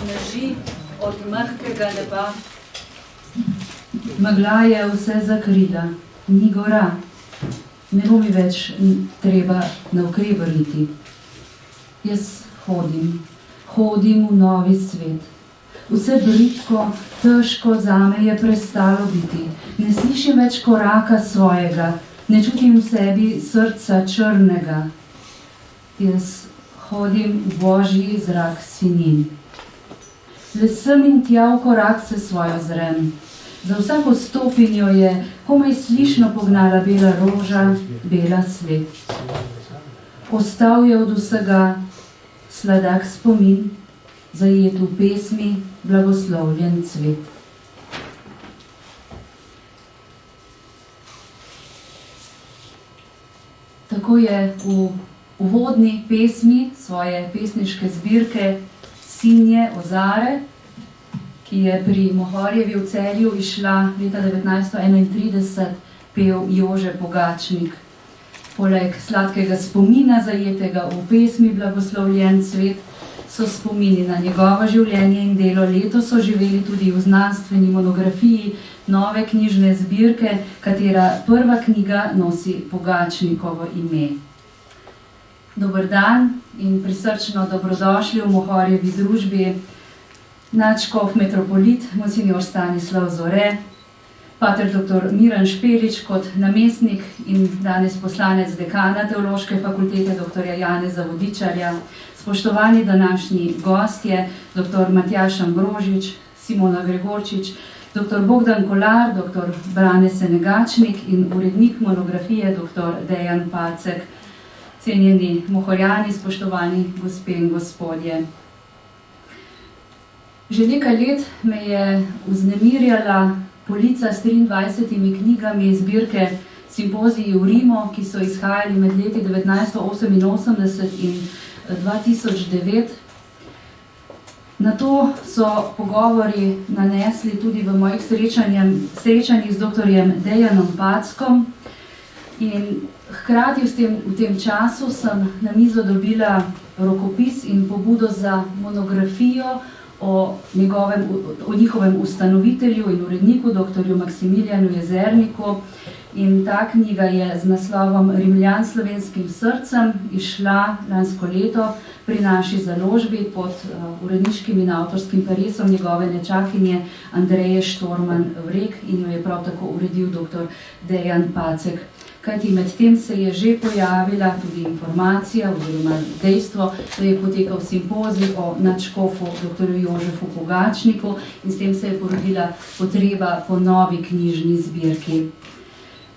sneži od mehkega neba. Megla je vse zakrila, ni gora, ne bo mi več treba navkreber iti. Jaz hodim v novi svet. Vse bridko, težko zame je prestalo biti. Ne slišim več koraka svojega, ne čutim v sebi srca črnega. Jaz hodim v božji zrak sinin. Le sem in tja v korak se svojo zrem. Za vsako stopinjo je komaj slišno pognala bela roža, bela svet. Ostal je od vsega sladak spomin, zajet v pesmi blagoslovljen cvet. Tako je v uvodni pesmi svoje pesniške zbirke Sinje Ozare, ki je pri Mohorjevi v Celju izšla leta 1931, pel Jože Pogačnik. Poleg sladkega spomina, zajetega v pesmi Blagoslovljen cvet, so spomini na njegovo življenje in delo letos oživeli tudi v znanstveni monografiji nove knjižne zbirke, katera prva knjiga nosi Pogačnikovo ime. Dober dan in prisrčno dobrodošli v Mohorjevi družbi, nadškof metropolit monsignor Stanislav Zore, pater dr. Miran Špelič kot namestnik in danes poslanec dekana Teološke fakultete dr. Janeza Vodičarja, spoštovani današnji gostje, dr. Matjaž Ambrožič, Simona Gregorčič, dr. Bogdan Kolar, dr. Brane Senegačnik in urednik monografije dr. Dejan Pacek. Cenjeni Mohorjani, spoštovani gospe in gospodje. Že nekaj let me je vznemirjala polica s 23 knjigami zbirke Simpoziji v Rimu, ki so izhajali med leti 1988 in 2009. Na to so pogovori nanesli tudi v mojih srečanjih z dr. Dejanom Packom in hkrati v tem času sem na mizo dobila rokopis in pobudo za monografijo o njihovem ustanovitelju in uredniku, dr. Maksimilijanu Jezerniku. In ta knjiga je z naslovom Rimljan slovenskim srcem izšla lansko leto pri naši založbi pod uredniškim in avtorskim peresom njegove nečakinje Andreje Štorman Vrek in jo je prav tako uredil dr. Dejan Pacek. Kajti med tem se je že pojavila tudi informacija oziroma dejstvo, da je potekal simpozij o nadškofu dr. Jožefu Pogačniku in s tem se je porodila potreba po novi knjižni zbirki.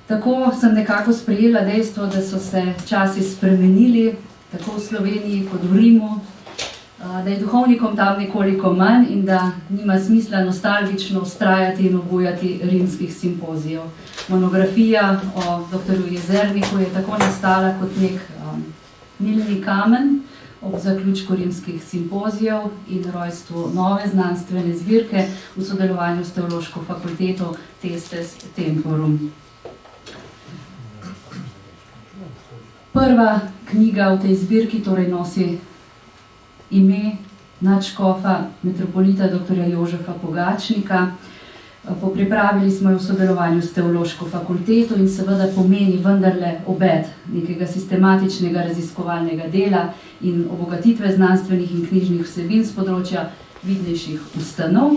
Tako sem nekako sprejela dejstvo, da so se časi spremenili, tako v Sloveniji kot v Rimu, da je duhovnikom tam nekoliko manj in da nima smisla nostalgično vztrajati in obujati rimskih simpozijev. Monografija o dr. Jezerniku je tako nastala kot nek milni kamen ob zaključku rimskih simpozijev in rojstvu nove znanstvene zbirke v sodelovanju s Teološko fakulteto Testes Temporum. Prva knjiga v tej zbirki torej nosi ime nadškofa metropolita dr. Jožefa Pogačnika. Popripravili smo jo v sodelovanju s Teološko fakulteto in seveda pomeni vendarle obet nekega sistematičnega raziskovalnega dela in obogatitve znanstvenih in knjižnih vsebin s področja vidnejših ustanov,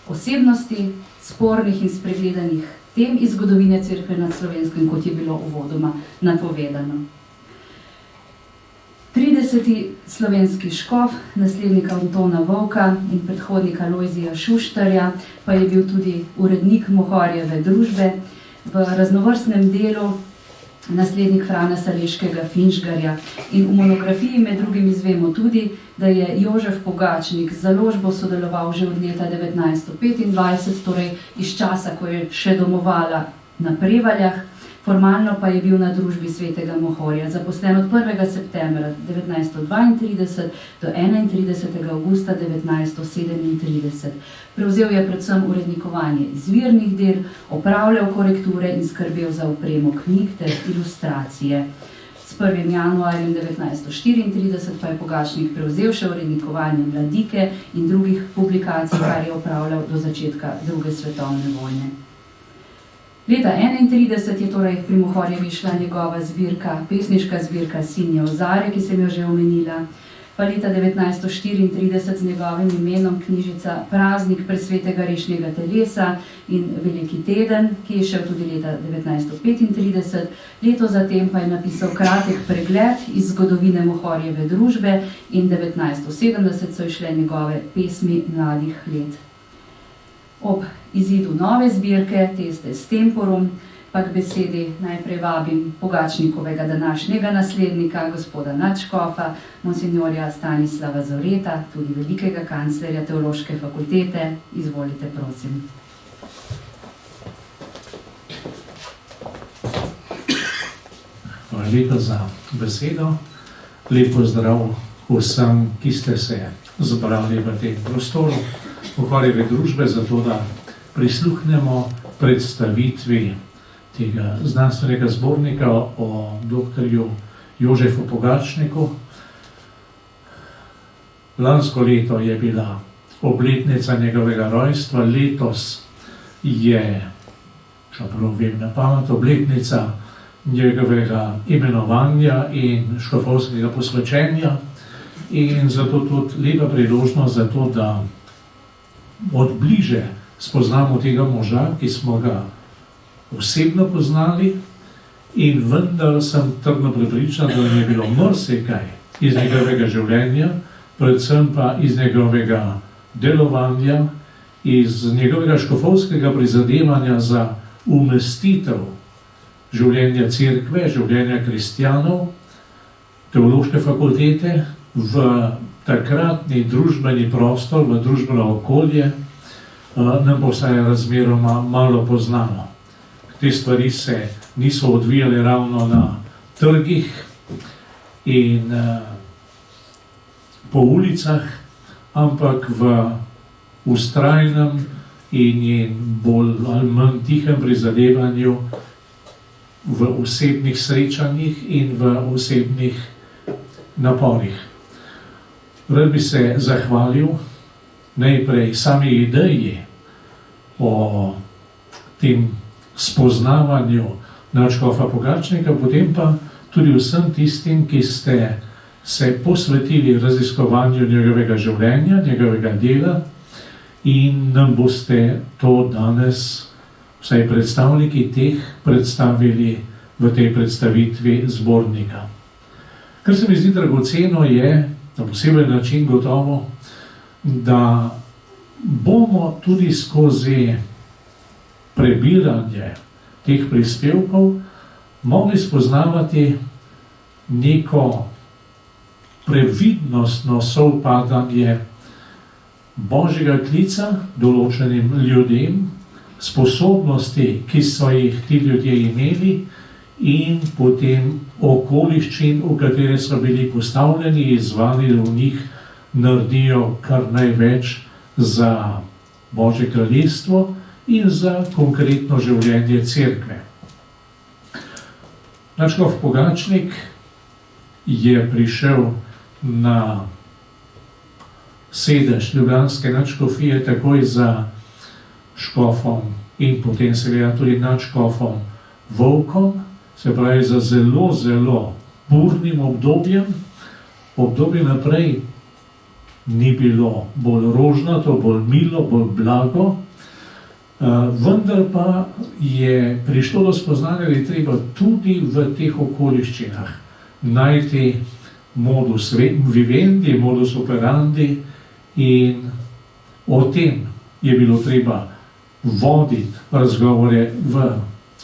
osebnosti, spornih in spregledanih tem iz zgodovine Cerkve nad Slovenskem, kot je bilo uvodoma napovedano. 30. slovenski škof, naslednika Antona Vovka in predhodnika Lojzija Šuštarja, pa je bil tudi urednik Mohorjeve družbe, v raznovrstnem delu naslednik Frana Saleškega Finžgarja. In v monografiji med drugim izvemo tudi, da je Jožef Pogačnik z založbo sodeloval že od leta 1925, torej iz časa, ko je še domovala na Prevaljah, formalno pa je bil na družbi Svetega Mohorja, zaposlen od 1. septembra 1932 do 31. avgusta 1937. Prevzel je predvsem urednikovanje izvirnih del, opravljal korekture in skrbel za opremo knjig ter ilustracije. S 1. januarjem 1934 pa je Pogačnik prevzel še urednikovanje Mladike in drugih publikacij, kar je opravljal do začetka druge svetovne vojne. Leta 1931 je torej pri Mohorjevi šla njegova zbirka, pesniška zbirka Sinje ozare, ki sem jo že omenila, pa leta 1934 z njegovim imenom knjižica Praznik presvetega rešnjega telesa in Veliki teden, ki je šel tudi leta 1935. Leto zatem pa je napisal kratek pregled iz zgodovine Mohorjeve družbe in 1970 so išle njegove pesmi mladih let. Ob izidu nove zbirke Testes temporum pa k besedi najprej vabim Pogačnikovega današnjega naslednika, gospoda nadškofa, monsignorja Stanislava Zoreta, tudi velikega kanclerja Teološke fakultete. Izvolite, prosim. Hvala lepa za besedo. Lep pozdrav vsem, ki ste se zbrali v tem prostoru Mohorjeve družbe, zato da prisluhnemo predstavitvi tega znanstvenega zbornika o doktorju Jožefu Pogačniku. Lansko leto je bila obletnica njegovega rojstva, letos je, čeprav vem na pamet, obletnica njegovega imenovanja in škofovskega posvečenja in zato tudi lepa priložnost za to, da od bliže spoznamo tega moža, ki smo ga osebno poznali in vendar sem trdno prepričan, da je bilo marsikaj iz njegovega življenja, predvsem pa iz njegovega delovanja, iz njegovega škofovskega prizadevanja za umestitev življenja cerkve, življenja kristjanov, Teološke fakultete v takratni družbeni prostor, v družbeno okolje, nam bo vsaj razmeroma malo poznano. Te stvari se niso odvijale ravno na trgih in po ulicah, ampak v vztrajnem in bolj ali manj tihem prizadevanju v osebnih srečanjih in v osebnih naporih. Rad bi se zahvalil najprej sami ideji o tem spoznavanju nadškofa Pogačnika, potem pa tudi vsem tistim, ki ste se posvetili raziskovanju njegovega življenja, njegovega dela in nam boste to danes, vsaj predstavniki teh, predstavili v tej predstavitvi zbornika. Kar se mi zdi dragoceno je, na poseben način gotovo, da bomo tudi skozi prebiranje teh prispevkov mogli spoznavati neko previdnostno sovpadanje Božjega klica določenim ljudem, sposobnosti, ki so jih ti ljudje imeli in potem okoliščin, v katere so bili postavljeni, izvani, da v njih naredijo kar največ za Božje kraljestvo in za konkretno življenje cerkve. Nadškof Pogačnik je prišel na sedež ljubljanske nadškofije takoj za škofom in potem seveda tudi nadškofom Volkom, se pravi za zelo, zelo burnim obdobjem. Obdobje naprej ni bilo bolj rožnato, bolj milo, bolj blago, vendar pa je prišlo do spoznanja, da je treba tudi v teh okoliščinah najti modus vivendi, modus operandi in o tem je bilo treba voditi razgovore v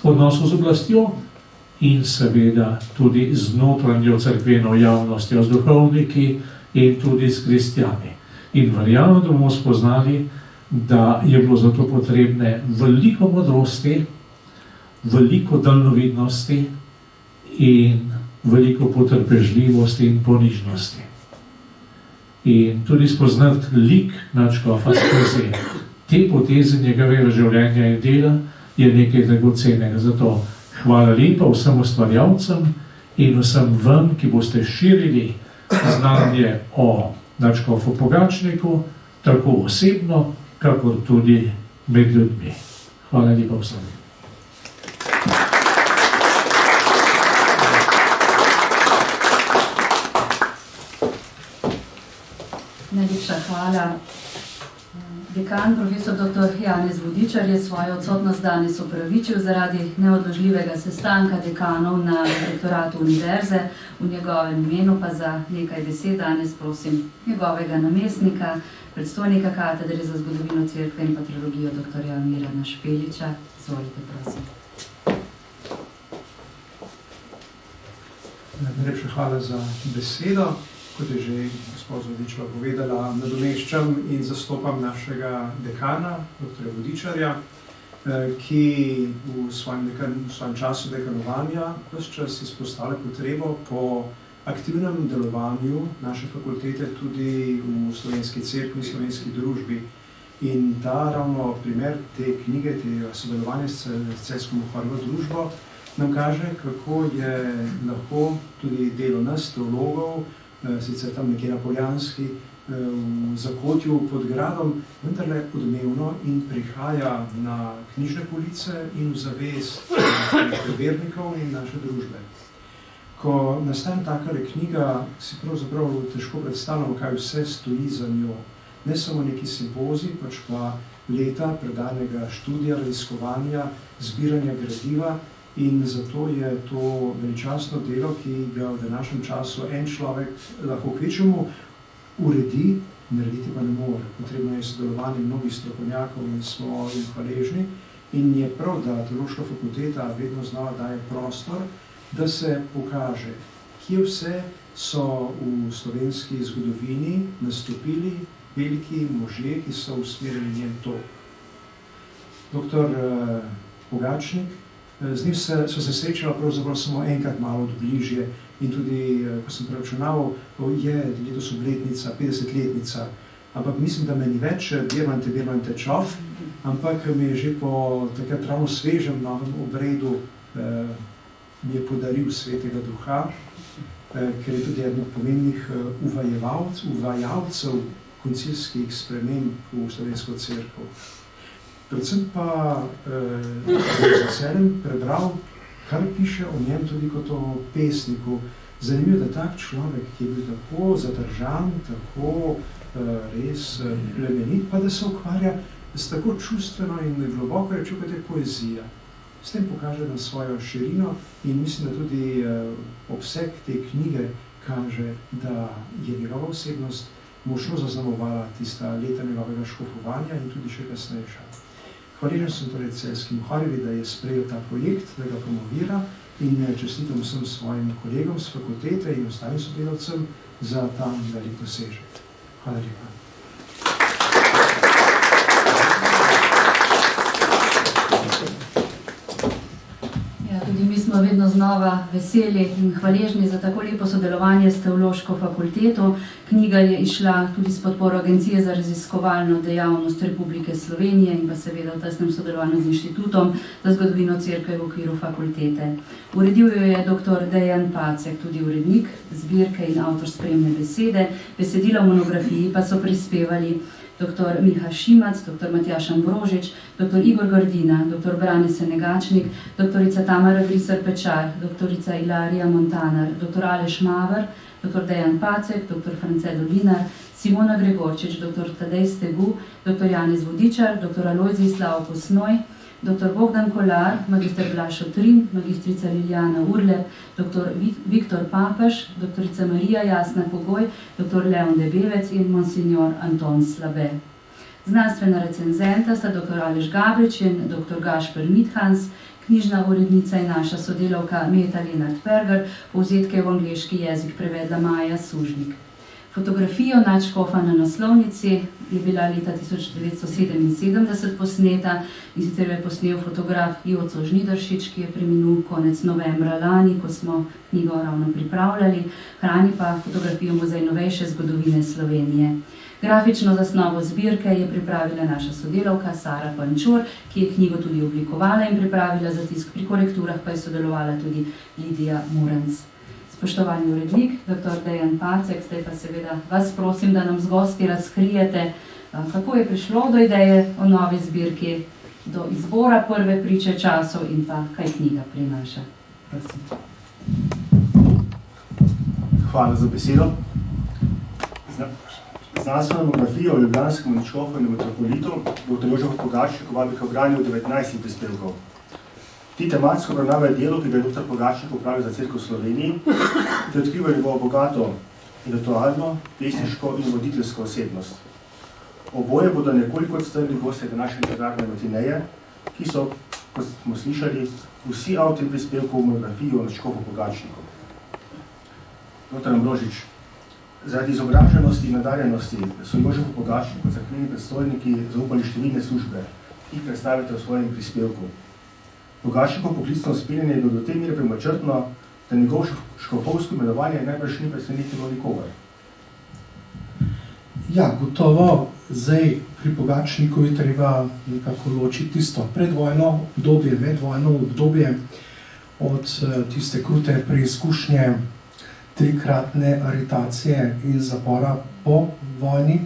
odnosu z oblastjo in seveda tudi z notranjo cerkveno javnostjo, z duhovniki in tudi s kristjani. In verjamem, da bomo spoznali, da je bilo zato potrebne veliko modrosti, veliko daljnovidnosti in veliko potrpežljivosti in ponižnosti. In tudi spoznati lik nadškofa skozi te poteze njegovega življenja in dela je nekaj dragocenega. Zato hvala lepa vsem ustvarjalcem in vsem vam, ki boste širili znanje o nadškofu Pogačniku, tako osebno, kakor tudi med ljudmi. Hvala lepa vsem. Najlepša hvala. Dekan, profesor dr. Janez Vodičar je svojo odsotnost danes opravičil zaradi neodložljivega sestanka dekanov na rektoratu univerze. V njegovem imenu pa za nekaj besed danes prosim njegovega namestnika, predstojnika katedre za zgodovino cerkve in patriologijo dr. Mirana Špeliča. Izvolite, prosim. Najlepša hvala za besedo. Kot je že gospod Vodičeva povedala, nadomeščam in zastopam našega dekana, dr. Vodičarja, ki v svojem času dekanovanja ves čas izpostavlja potrebo po aktivnem delovanju naše fakultete tudi v slovenski cerkvi in slovenski družbi. In ta ravno primer te knjige, tega sodelovanja s Celjsko Mohorjevo družbo, nam kaže, kako je lahko tudi delo nas, teologov, sicer tam nekje na Poljanski, v Zakotju pod gradom, vendarle odmevno in prihaja na knjižne police in v zavest vernikov in naše družbe. Ko nastane takale knjiga, si pravzaprav težko predstavljamo, kaj vse stoji za njo. Ne samo neki simpozij, pač pa leta predanega študija, raziskovanja, zbiranja gradiva. In zato je to veličastno delo, ki ga v današnjem času en človek lahko kvečemu uredi, narediti pa ne more. Potrebno je sodelovanje mnogih strokovnjakov in smo jim hvaležni. In je prav, da Teološka fakulteta vedno znova daje prostor, da se pokaže, kje vse so v slovenski zgodovini nastopili veliki možje, ki so usmerili njen tok. Dr. Pogačnik, z njim so se srečala pravzaprav samo enkrat malo od bližje in tudi, ko sem preračunaval, je letos obletnica, 50-letnica, ampak mislim, da me ni več Birmante Čov, ampak mi je že po takrat ravno svežem novem obredu mi je podaril Svetega Duha, ker je tudi eden od pomembnih uvajalcev koncilskih sprememb v slovensko cerkev. Predvsem pa z veseljem prebral, kar piše o njem tudi kot o pesniku. Zanimivo, da tak človek, ki je bil tako zadržan, tako res plemenit, pa da se ukvarja s tako čustveno in globoko rečjo, kot je poezija. S tem pokaže na svojo širino in mislim, da tudi obseg te knjige kaže, da je njegova osebnost močno zaznamovala tista leta njegovega škofovanja in tudi še kasnejša. Hvaležen sem torej Celjski Mohorjevi, da je sprejel ta projekt, da ga promovira in čestitam vsem svojim kolegom z fakultete in ostalim sodelavcem za ta velik dosežek. Hvala lepa. Tudi mi smo vedno znova veseli in hvaležni za tako lepo sodelovanje s Teološko fakulteto. Knjiga je išla tudi s podporo Agencije za raziskovalno dejavnost Republike Slovenije in pa seveda v tesnem sodelovanju z Inštitutom za zgodovino cerkve v okviru fakultete. Uredil jo je dr. Dejan Pacek, tudi urednik zbirke in avtor spremne besede. Besedila v monografiji pa so prispevali dr. Miha Šimac, dr. Matjaž Ambrožič, dr. Igor Gordina, dr. Brane Senegačnik, dr. Tamara Grisar-Pečar, dr. Ilarija Montanar, dr. Aleš Maver, dr. Dejan Pacek, dr. France Dolinar, Simona Gregorčič, dr. Tadej Stegu, dr. Janez Vodičar, dr. Alojzij Slavko Snoj, dr. Bogdan Kolar, magister Blaž Otrin, magistrica Liljana Urlep, dr. Viktor Papež, dr. Marija Jasna Pogoj, dr. Leon Debevec in monsignor Anton Slabe. Znanstvena recenzenta sta dr. Aleš Gabrič in dr. Gašper Mithans, knjižna urednica je naša sodelavka Meta Lenart Perger, povzetke v angleški jezik prevedla Maja Sužnik. Fotografijo nadškofa na naslovnici je bila leta 1977 posneta in sicer je posnel fotograf Joco Žnidaršič, ki je preminul konec novembra lani, ko smo knjigo ravno pripravljali, hrani pa fotografijo Muzej novejše zgodovine Slovenije. Grafično zasnovo zbirke je pripravila naša sodelavka Sara Pančur, ki je knjigo tudi oblikovala in pripravila za tisk, pri korekturah pa je sodelovala tudi Lidija Murenc. Spoštovani urednik, dr. Dejan Pacek, zdaj pa seveda vas prosim, da nam z gosti razkrijete, kako je prišlo do ideje o novi zbirki, do izbora prve priče časov in pa kaj knjiga prinaša. Prosim. Hvala za besedo. Znanstveno monografijo o ljubljanskem nadškofu in metropolitu dr. Jožef Pogačnik vabi k branju 19 prispevkov. Ti tematsko obravnavajo delo, ki ga je dr. Pogačnik opravil za Cerkev v Sloveniji, ki odkriva njegovo bogato intelektualno, pesniško in voditeljsko osebnost. Oboje bodo nekoliko odstrli goste današnje literarne matineje, ki so, kot smo slišali, vsi avtorji prispevkov v monografiji o nadškofu Pogačniku. Dr. Ambrožič, zaradi izobraženosti in nadarjenosti so Jožefu Pogačniku cerkveni predstojniki zaupali številne službe, ki jih predstavite v svojem prispevku. Pogačnikov poklicno usmerjanje je bilo do te mere premočrtno, da njegov škofovsko imenovanje najbrž ni presenetilo nikogar. Ja, gotovo, zdaj pri Pogačniku je treba nekako ločiti tisto predvojno obdobje, medvojno obdobje od tiste krute preizkušnje trikratne aretacije in zapora po vojni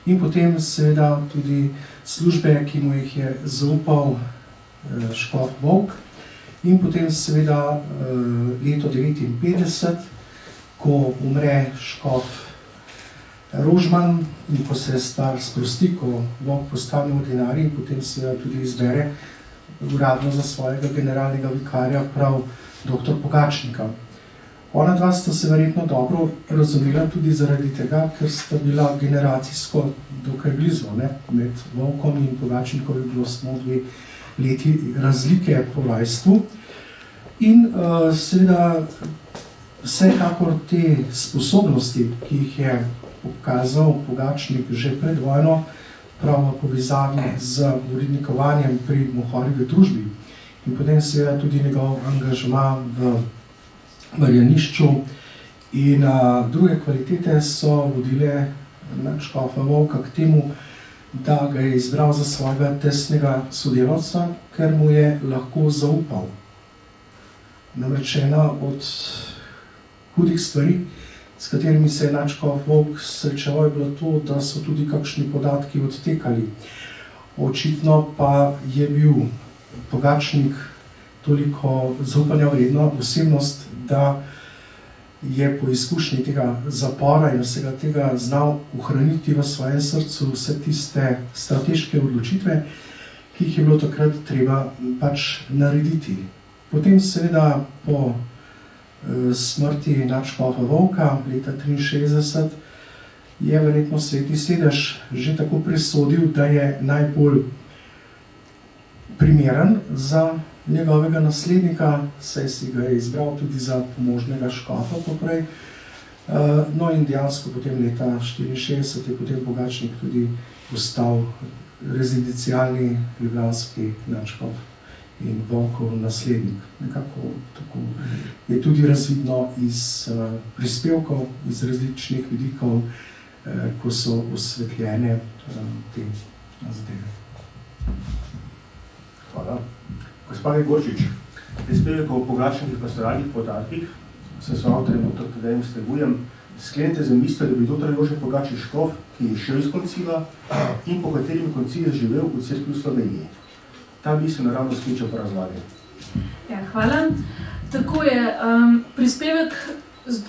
in potem seveda tudi službe, ki mu jih je zaupal škof Volk in potem seveda leto 1959, ko umre škof Rožman in ko se stvar sprosti, ko Volk postane ordinarij in potem seveda tudi izbere uradno za svojega generalnega vikarja prav dr. Pogačnika. Ona dva sta se verjetno dobro razumela tudi zaradi tega, ker sta bila generacijsko dokaj blizu, ne? Med Volkom in Pogačnikom je bilo samo 2 leti razlike po rojstvu. In seveda vsekakor te sposobnosti, ki jih je pokazal Pogačnik že pred vojno, prav v povezavi z urednikovanjem pri Mohorjevi družbi in potem seveda tudi njegov angažma v Marjanišču in druge kvalitete so vodile škofa Volka k temu, da ga je izbral za svojega tesnega sodelavca, ker mu je lahko zaupal. Namreč ena od hudih stvari, s katerimi se je nadškof Volk srečeval, je bilo to, da so tudi kakšni podatki odtekali. Očitno pa je bil Pogačnik toliko zaupanja vredna osebnost, da je po izkušnji tega zapora in vsega tega znal ohraniti v svojem srcu vse tiste strateške odločitve, ki jih je bilo takrat treba pač narediti. Potem seveda po smrti nadškofa Volka leta 1963 je verjetno Sveti sedež že tako presodil, da je najbolj primeren za njegovega naslednika, saj si ga je izbral tudi za pomožnega škofa poprej. No in dejansko potem leta 1964 je potem Pogačnik tudi postal rezidencialni ljubljanski nadškof in Volkov naslednik. Nekako tako je tudi razvidno iz prispevkov, iz različnih vidikov, ko so osvetljene te zadeve. Hvala. Gospa Gregorčič, prispevek o Pogačnikih pastoralnih podatkih, se s avtorjem dr. Tadejem Stegujem, sklenete za misel, da bi dr. Jožef Pogačnik škof, ki je šel iz koncila in po katerem koncil je živel v Cerkvi v Sloveniji. Ta misel naravno skliče po razlagi. Ja, hvala. Tako je, prispevek,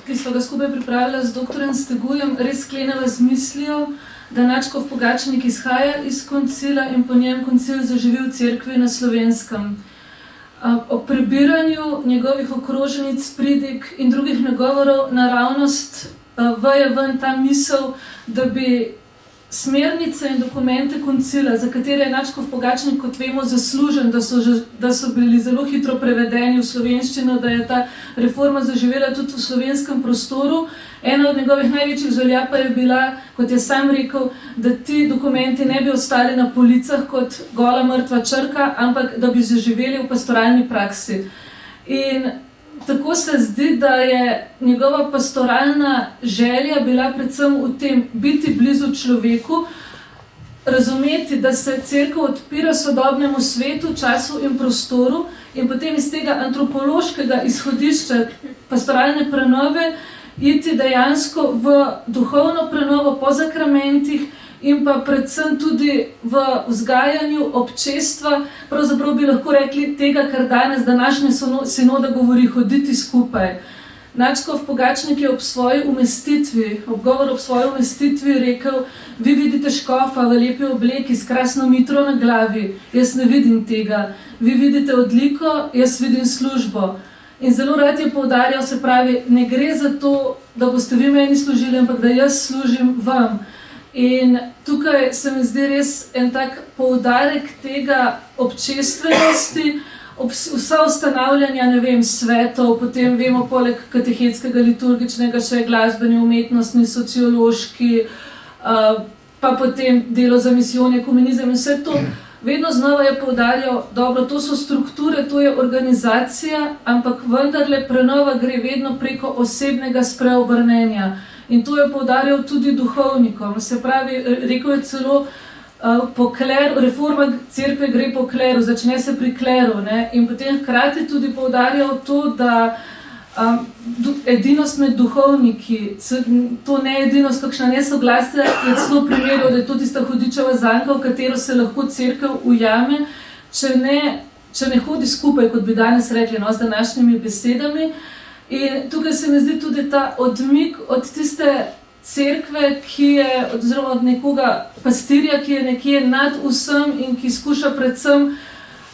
ki smo ga skupaj pripravili z dr. Stegujem, res sklenila z mislijo, da nadškof Pogačnik izhaja iz koncila in po njem koncil zaživi v Cerkvi na Slovenskem. Ob prebiranju njegovih okroženic, pridig in drugih nagovorov naravnost veje ven ta misel, da bi smernice in dokumente koncila, za katere je nadškof Pogačnik, kot vemo, zaslužen, da so bili zelo hitro prevedeni v slovenščino, da je ta reforma zaživela tudi v slovenskem prostoru. Ena od njegovih največjih želja pa je bila, kot je sam rekel, da ti dokumenti ne bi ostali na policah kot gola mrtva črka, ampak da bi zaživeli v pastoralni praksi. In tako se zdi, da je njegova pastoralna želja bila predvsem v tem biti blizu človeku, razumeti, da se cerkev odpira sodobnemu svetu, času in prostoru in potem iz tega antropološkega izhodišča pastoralne prenove iti dejansko v duhovno prenovo po zakramentih in pa predvsem tudi v vzgajanju občestva, pravzaprav bi lahko rekli tega, kar danes današnja sinoda govori, hoditi skupaj. Nadškof Pogačnik je ob svoji umestitvi, ob svoji umestitvi rekel: vi vidite škofa v lepi obleki s krasno mitro na glavi, jaz ne vidim tega. Vi vidite odliko, jaz vidim službo. In zelo rad je poudarjal, se pravi, ne gre za to, da boste vi meni služili, ampak da jaz služim vam. In tukaj se mi zdi res en tak poudarek tega občestvenosti, vsa ustanavljanja, ne vem, svetov, potem vemo poleg katehetskega, liturgičnega še glasbeni, umetnostni, sociološki, pa potem delo za misijone, komunizem in vse to. Vedno znova je poudarjal, dobro, to so strukture, to je organizacija, ampak vendarle prenova gre vedno preko osebnega spreobrnenja. In to je poudarjal tudi duhovnikom. Se pravi, rekel je celo, po kleru, reforma cerkve gre po kleru, začne se pri kleru, ne? In potem hkrati tudi poudarjal to, da edinost med duhovniki, to ne edinost, kakšna nesoglasja, je celo primerjal, da je to tista hudičeva zanka, v katero se lahko cerkev ujame, če ne hodi skupaj, kot bi danes rekli, no, z današnjimi besedami. In tukaj se mi zdi tudi ta odmik od tiste cerkve, ki je, oziroma od nekoga pastirja, ki je nekje nad vsem in ki skuša predvsem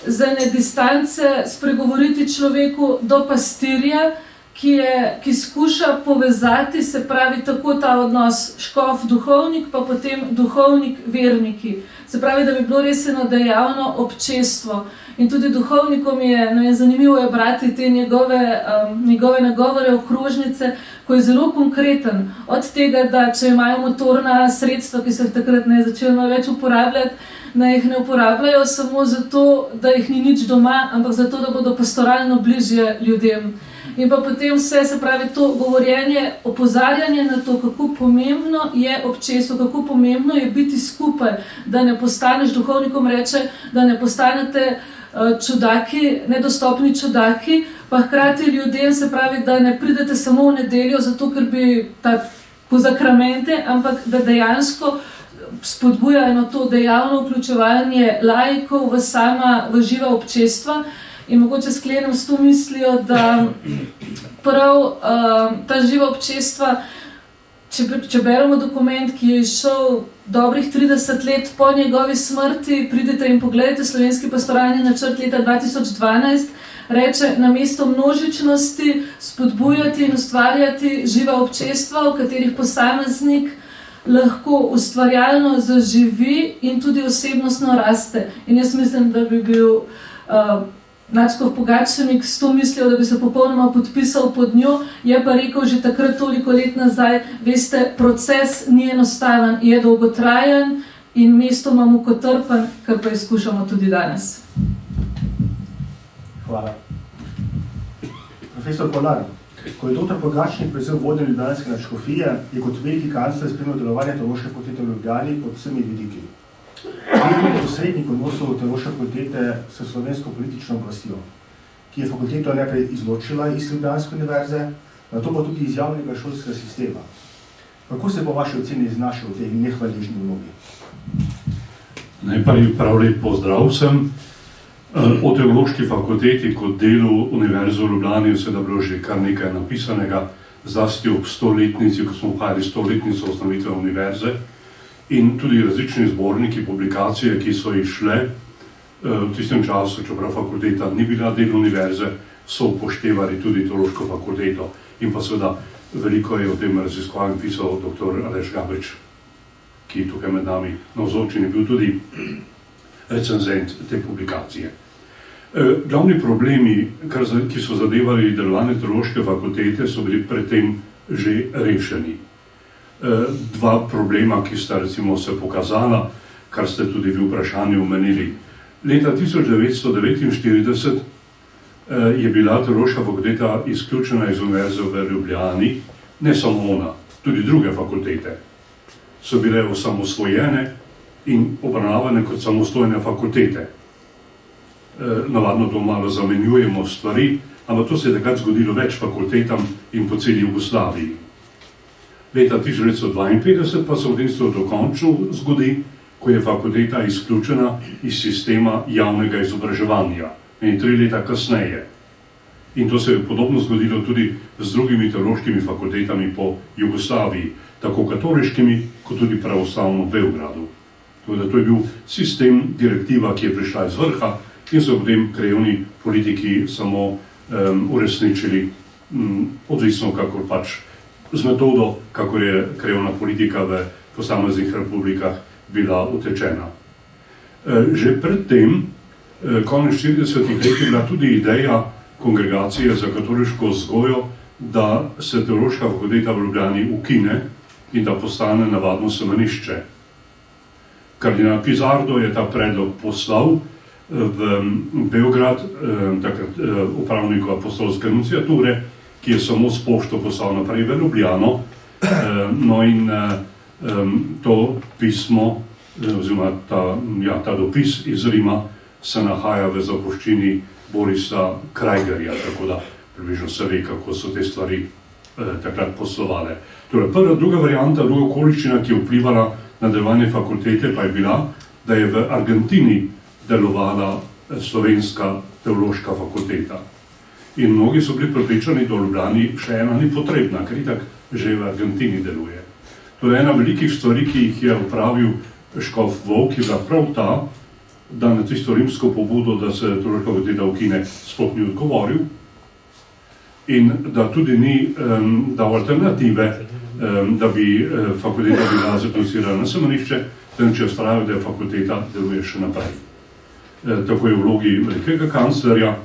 z ene distance spregovoriti človeku do pastirja, ki skuša povezati, se pravi, tako ta odnos škof-duhovnik, pa potem duhovnik-verniki. Se pravi, da bi bilo res eno dejavno občestvo. In tudi duhovnikom je zanimivo je brati te njegove nagovore, okrožnice, ko je zelo konkreten. Od tega, da če imajo motorna sredstva, ki so jih takrat ne začeli več uporabljati, da jih ne uporabljajo samo zato, da jih ni nič doma, ampak zato, da bodo pastoralno bližje ljudem. In pa potem vse, se pravi, to govorjenje, opozarjanje na to, kako pomembno je občestvo, kako pomembno je biti skupaj, da ne postaneš, duhovnikom reče, da ne postanete čudaki, nedostopni čudaki, pa hkrati ljudem, se pravi, da ne pridete samo v nedeljo, zato ker bi po zakramente, ampak da dejansko spodbuja eno to dejavno vključevanje laikov v živa občestva. In mogoče sklenem s to mislijo, da prav ta živa občestva, če beremo dokument, ki je izšel dobrih 30 let po njegovi smrti, pridite in pogledajte slovenski pastoralni načrt leta 2012, reče, namesto množičnosti spodbujati in ustvarjati živa občestva, v katerih posameznik lahko ustvarjalno zaživi in tudi osebnostno raste. In jaz mislim, da bi bil Nadškof Pogačnik s to mislijo, da bi se popolnoma podpisal pod njo, je pa rekel že takrat toliko let nazaj, veste, proces ni enostaven, je dolgotrajen in mestoma mukotrpen, kar pa izkušamo tudi danes. Hvala. Profesor Polar, ko je dr. Pogačnik prevzel vodenje ljubljanske nadškofije, je kot veliki kancler spremljal delovanje Teološke fakultete v Ljubljani pod vsemi vidiki. Bil je posrednik odnosov Teološke fakultete s slovensko politično oblastjo, ki je fakulteto najprej izločila iz Ljubljanske univerze, nato pa tudi iz javnega šolskega sistema. Kako se po vaši oceni znašel v tej nehvaležni vlogi? Najprej prav lep pozdrav vsem. O Teološki fakulteti kot delu Univerze v Ljubljani je seveda bilo že kar nekaj napisanega, zlasti ob 100-letnici, ko smo obhajali 100-letnico ustanovitve univerze, in tudi različni zborniki, publikacije, ki so išle v tistem času, čeprav fakulteta ni bila del univerze, so upoštevali tudi Teološko fakulteto. In pa seveda veliko je o tem raziskovanju pisal dr. Aleš Gabrič, ki tukaj med nami navzočen je bil tudi recenzent te publikacije. Glavni problemi, ki so zadevali delovanje Teološke fakultete, so bili predtem že rešeni. Dva problema, ki sta recimo se pokazala, kar ste tudi vi v vprašanju omenili. Leta 1949 je bila Teološka fakulteta izključena iz Univerze v Ljubljani, ne samo ona, tudi druge fakultete so bile osamosvojene in obravnavane kot samostojne fakultete. navadno to malo zamenjujemo stvari, ampak to se je takrat zgodilo več fakultetam in po celi Jugoslaviji. Leta 1952 pa se v bistvu dokončno zgodi, ko je fakulteta izključena iz sistema javnega izobraževanja. In 3 leta kasneje. In to se je podobno zgodilo tudi z drugimi teološkimi fakultetami po Jugoslaviji, tako katoliškimi, kot tudi pravoslavno v Beogradu. Tako da to je bil sistem, direktiva, ki je prišla iz vrha in so potem krajevni politiki samo uresničili, odvisno kakor pač z metodo, kakor je krajevna politika v posameznih republikah bila utečena. Že predtem, konec 40-ih let, je bila tudi ideja Kongregacije za katoliško vzgojo, da se teološka fakulteta v Ljubljani ukine in da postane navadno semenišče. Kardinal Pizardo je ta predlog poslal v Beograd, takrat upravniku apostolske nunciature, ki je samo s pošto poslal naprej v Ljubljano. No in to pismo, oziroma ta dopis iz Rima se nahaja v zapuščini Borisa Krajgerja, tako da približno se ve, kako so te stvari takrat poslovale. Torej, druga varianta, druga okoliščina, ki je vplivala na delovanje fakultete, pa je bila, da je v Argentini delovala slovenska teološka fakulteta. In mnogi so bili prepričani, da v Ljubljani še ena ni potrebna, ker itak že v Argentini deluje. Torej, ena velikih stvari, ki jih je upravil škof Volk, je bila prav ta, da na tisto rimsko pobudo, da se teološka fakulteta ukine, sploh ni odgovoril in da tudi ni dal alternative, da bi fakulteta bila zaključirana na semenišče, temveč je vztrajal, da fakulteta deluje še naprej. Tako je v vlogi velikega kanclerja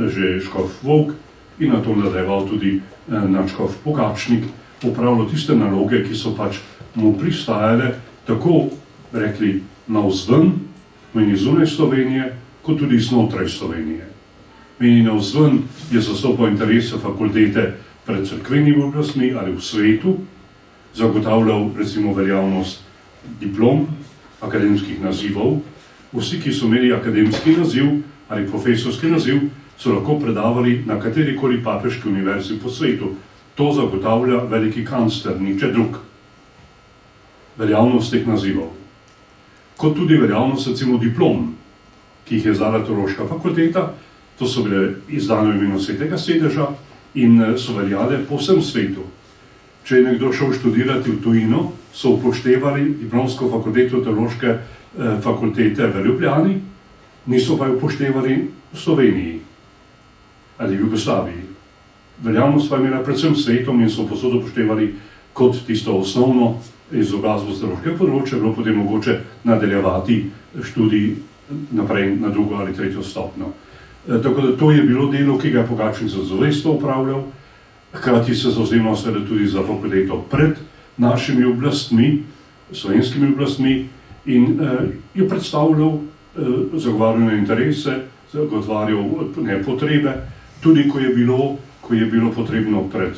že škof Volk in na to nadaljeval tudi nadškof Pogačnik, opravljal tiste naloge, ki so pač mu pristajale, tako rekli navzven, meni zunaj Slovenije, kot tudi znotraj Slovenije. Meni navzven je zastopal interese fakultete pred cerkvenimi oblastmi ali v svetu, zagotavljal recimo veljavnost diplom, akademskih nazivov. Vsi, ki so imeli akademski naziv ali profesorski naziv, so lahko predavali na katerikoli papeški univerzi po svetu. To zagotavlja veliki kancler, nihče drug. Veljavnost teh nazivov. Kot tudi veljavnost recimo diplom, ki jih je izdala teološka fakulteta, to so bile izdane v imenu Svetega sedeža in so veljale po vsem svetu. Če je nekdo šel študirati v tujino, so upoštevali diplomsko fakulteto teološke fakultete v Ljubljani, niso pa jo upoštevali v Sloveniji ali v Jugoslaviji. Veljavnost pa je imela predvsem svetom in so posod upoštevali kot tisto osnovno izobrazbo z teološkega področja, bilo potem mogoče nadaljevati študij naprej na drugo ali tretjo stopnjo. Tako da to je bilo delo, ki ga je Pogačnik za zavestno upravljal, hkrati se zavzemal seveda tudi za fakulteto pred našimi oblastmi, slovenskimi oblastmi in je predstavljal zagovarjane interese, zagovarjal potrebe, tudi ko je bilo potrebno pred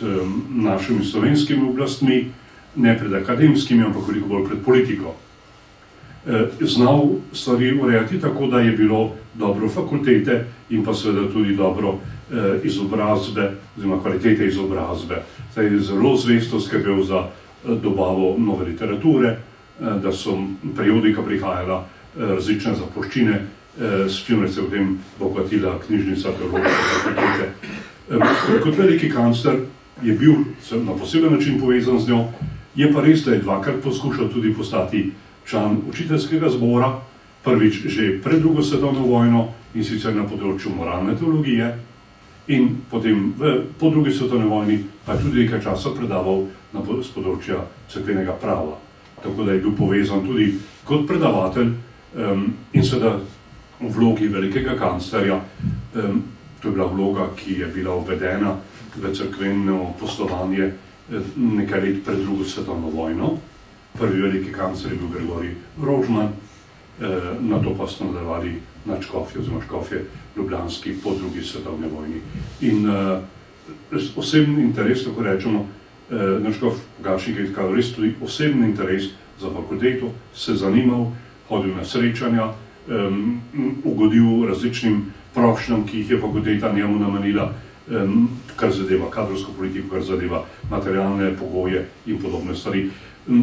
našimi slovenskimi oblastmi, ne pred akademskimi, ampak veliko bolj pred politiko. Znal stvari urejati tako, da je bilo dobro fakultete in pa seveda tudi dobro izobrazbe, oziroma kvalitete izobrazbe. Zdaj je zelo zvesto skrbel za dobavo nove literature, da so periodika prihajala različne zapuščine, s čimer se v tem bogatila knjižnica teološke fakultete. Kot veliki kancler je bil na poseben način povezan z njo, je pa res, da je dvakrat poskušal tudi postati član učiteljskega zbora, prvič že pred drugo svetovno vojno in sicer na področju moralne teologije in potem po drugi svetovni vojni pa tudi nekaj časa predaval z področja cerkvenega prava. Tako da je bil povezan tudi kot predavatelj in seveda v vlogi velikega kanclerja. To je bila vloga, ki je bila uvedena v cerkveno poslovanje nekaj let pred drugo svetovno vojno. Prvi veliki kancler je bil Gregorij Rožman, na to pa so nadaljevali nadškofje oziroma škofje ljubljanski po drugi svetovni vojni. In osebni interes, tako rečemo, nadškof Pogačnik je izkazal res tudi osebni interes za fakulteto, se zanimal, hodil na srečanja, ugodil različnim prošnjam, ki jih je fakulteta njemu namenila, kar zadeva kadrovsko politiko, kar zadeva materialne pogoje in podobne stvari.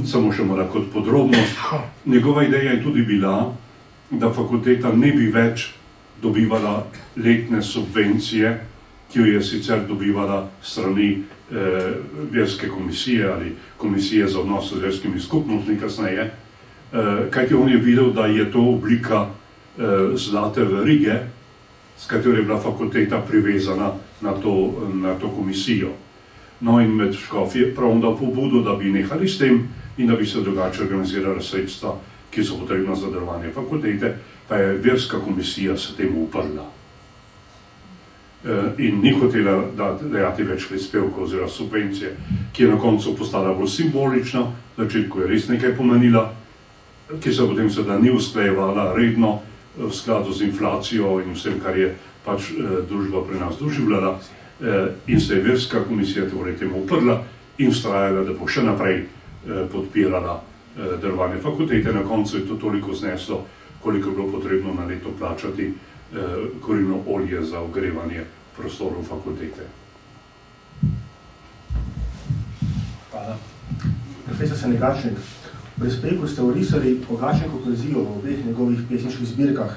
Samo še mora kot podrobnost. Njegova ideja je tudi bila, da fakulteta ne bi več dobivala letne subvencije, ki jo je sicer dobivala strani verske komisije ali komisije za odnos z verskimi skupnostmi kasneje, kajti on je videl, da je to oblika zlate verige, s katero je bila fakulteta privezana na to komisijo. No in med škofi je prav dal pobudo, da bi nehali s tem in da bi se drugače organizirala sredstva, ki so potrebna za delovanje fakultete, pa je verska komisija se temu uprla. In ni hotela dajati več prispevkov oziroma subvencije, ki je na koncu postala bolj simbolična, v začetku je res nekaj pomenila, ki se potem seveda ni usklajevala redno v skladu z inflacijo in vsem, kar je pač družba pri nas doživljala, in se je verska komisija torej temu uprla in vztrajala, da bo še naprej podpirala delovanje fakultete. Na koncu je to toliko zneslo, koliko je bilo potrebno na leto plačati kurilno olje za ogrevanje prostorov fakultete. Hvala. Profesor Senegačnik, v prispevku ste orisali Pogačnikov poezijo v obeh njegovih pesniških zbirkah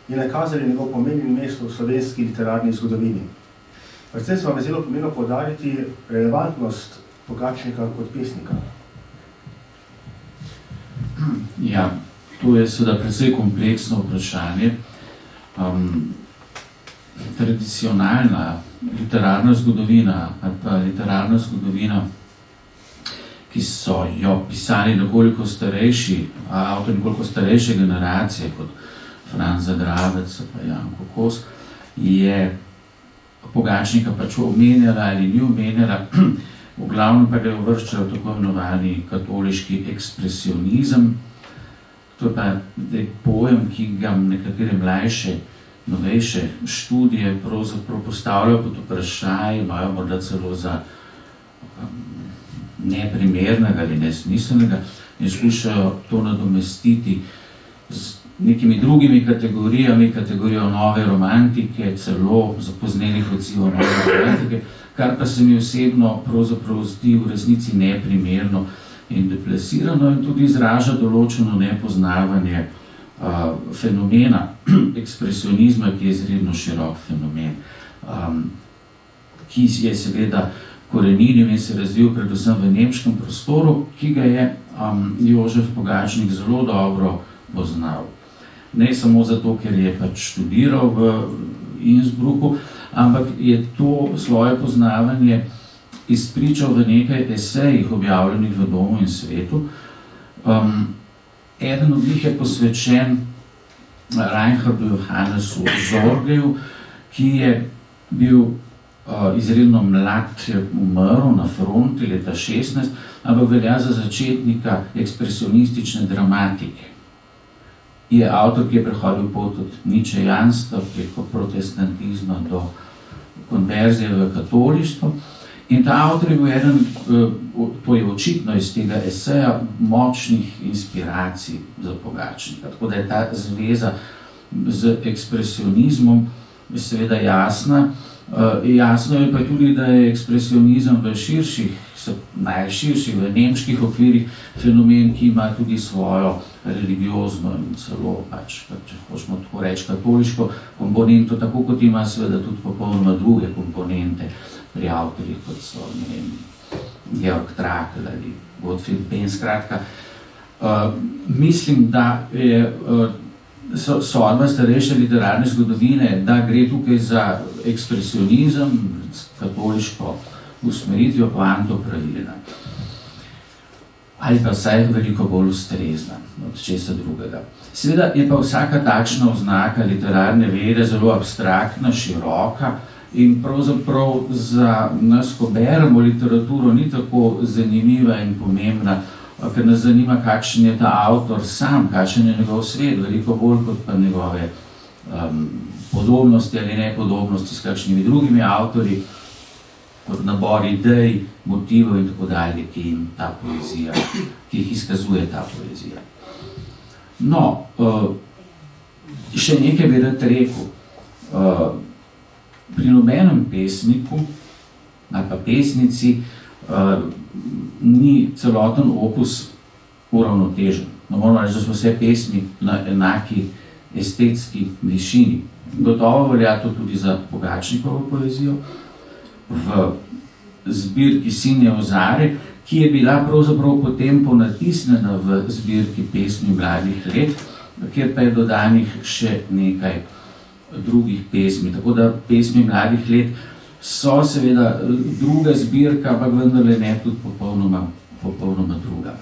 in nakazali njegov pomen in mesto v slovenski literarni zgodovini. Predvsem se vam je zelo pomembno poudariti relevantnost Pogačnika kot pesnika. Ja, to je seveda precej kompleksno vprašanje. Tradicionalna literarna zgodovina ali pa literarna zgodovina, ki so jo pisali nekoliko starejši, avtor nekoliko starejše generacije, kot Franz Zagravec pa Janko Kos, je Pogačnika pač omenjala ali ni omenjala, v glavnem pa ga je uvrščal tako imenovani katoliški ekspresionizem. To je pa pojem, ki ga nekatere mlajše, novejše študije pravzaprav postavljajo pod vprašaj, imajo morda celo za neprimernega ali nesmiselnega in skušajo to nadomestiti z nekimi drugimi kategorijami, kategorijo nove romantike, celo zapoznelih odzivov nove romantike, kar pa se mi osebno pravzaprav zdi v resnici neprimerno in deplasirano in tudi izraža določeno nepoznavanje fenomena ekspresionizma, ki je izredno širok fenomen, ki je seveda koreninil in se razvil predvsem v nemškem prostoru, ki ga je Jožef Pogačnik zelo dobro poznal. Ne samo zato, ker je pač študiral v Innsbrucku, ampak je to svoje poznavanje izpričal v nekaj esejih, objavljenih v Domu in svetu. Eden od njih je posvečen Reinhardu Johannesu Zorgeju, ki je bil izredno mlad, je umrl na fronti leta 16, ampak velja za začetnika ekspresionistične dramatike. Je avtor, ki je prehodil pot od ničejanstva preko protestantizma do konverzije v katolištvo. In ta avtor je bil eden, to je očitno iz tega eseja, močnih inspiracij za Pogačnika. Tako da je ta zveza z ekspresionizmom seveda jasna. Jasno je pa tudi, da je ekspresionizem v širših, najširših, v nemških okvirih fenomen, ki ima tudi svojo religiozno in celo, če hočemo tako reči, katoliško komponento, tako kot ima seveda tudi popolnoma druge komponente pri avtorjih, kot so, ne vem, Georg Trakl ali Gottfried Benn. Skratka, mislim, da je sodba starejše literarne zgodovine, da gre tukaj za ekspresionizem, katoliško usmeritvijo, poanto pravilna. Ali pa vsaj veliko bolj ustrezna od česa drugega. Seveda je pa vsaka takšna oznaka literarne vede zelo abstraktna, široka in pravzaprav za nas, ko beremo literaturo, ni tako zanimiva in pomembna, ker nas zanima, kakšen je ta avtor sam, kakšen je njegov svet, veliko bolj kot pa njegove podobnosti ali nepodobnosti s kakšnimi drugimi avtorji, kot nabor idej, motivov in tako dalje, ki jim ta poezija, ki jih izkazuje ta poezija. No, Še nekaj bi rad rekel. Pri nobenem pesniku ali pa pesnici ni celoten opus uravnotežen. Moramo reči, da so vse pesmi na enaki estetski višini. Gotovo velja to tudi za Pogačnikovo poezijo. V zbirki Sinje ozare, ki je bila pravzaprav potem ponatisnjena v zbirki pesmi mladih let, kjer pa je dodanih še nekaj drugih pesmi. Tako da pesmi mladih let so seveda druga zbirka, ampak vendarle ne tudi popolnoma druga.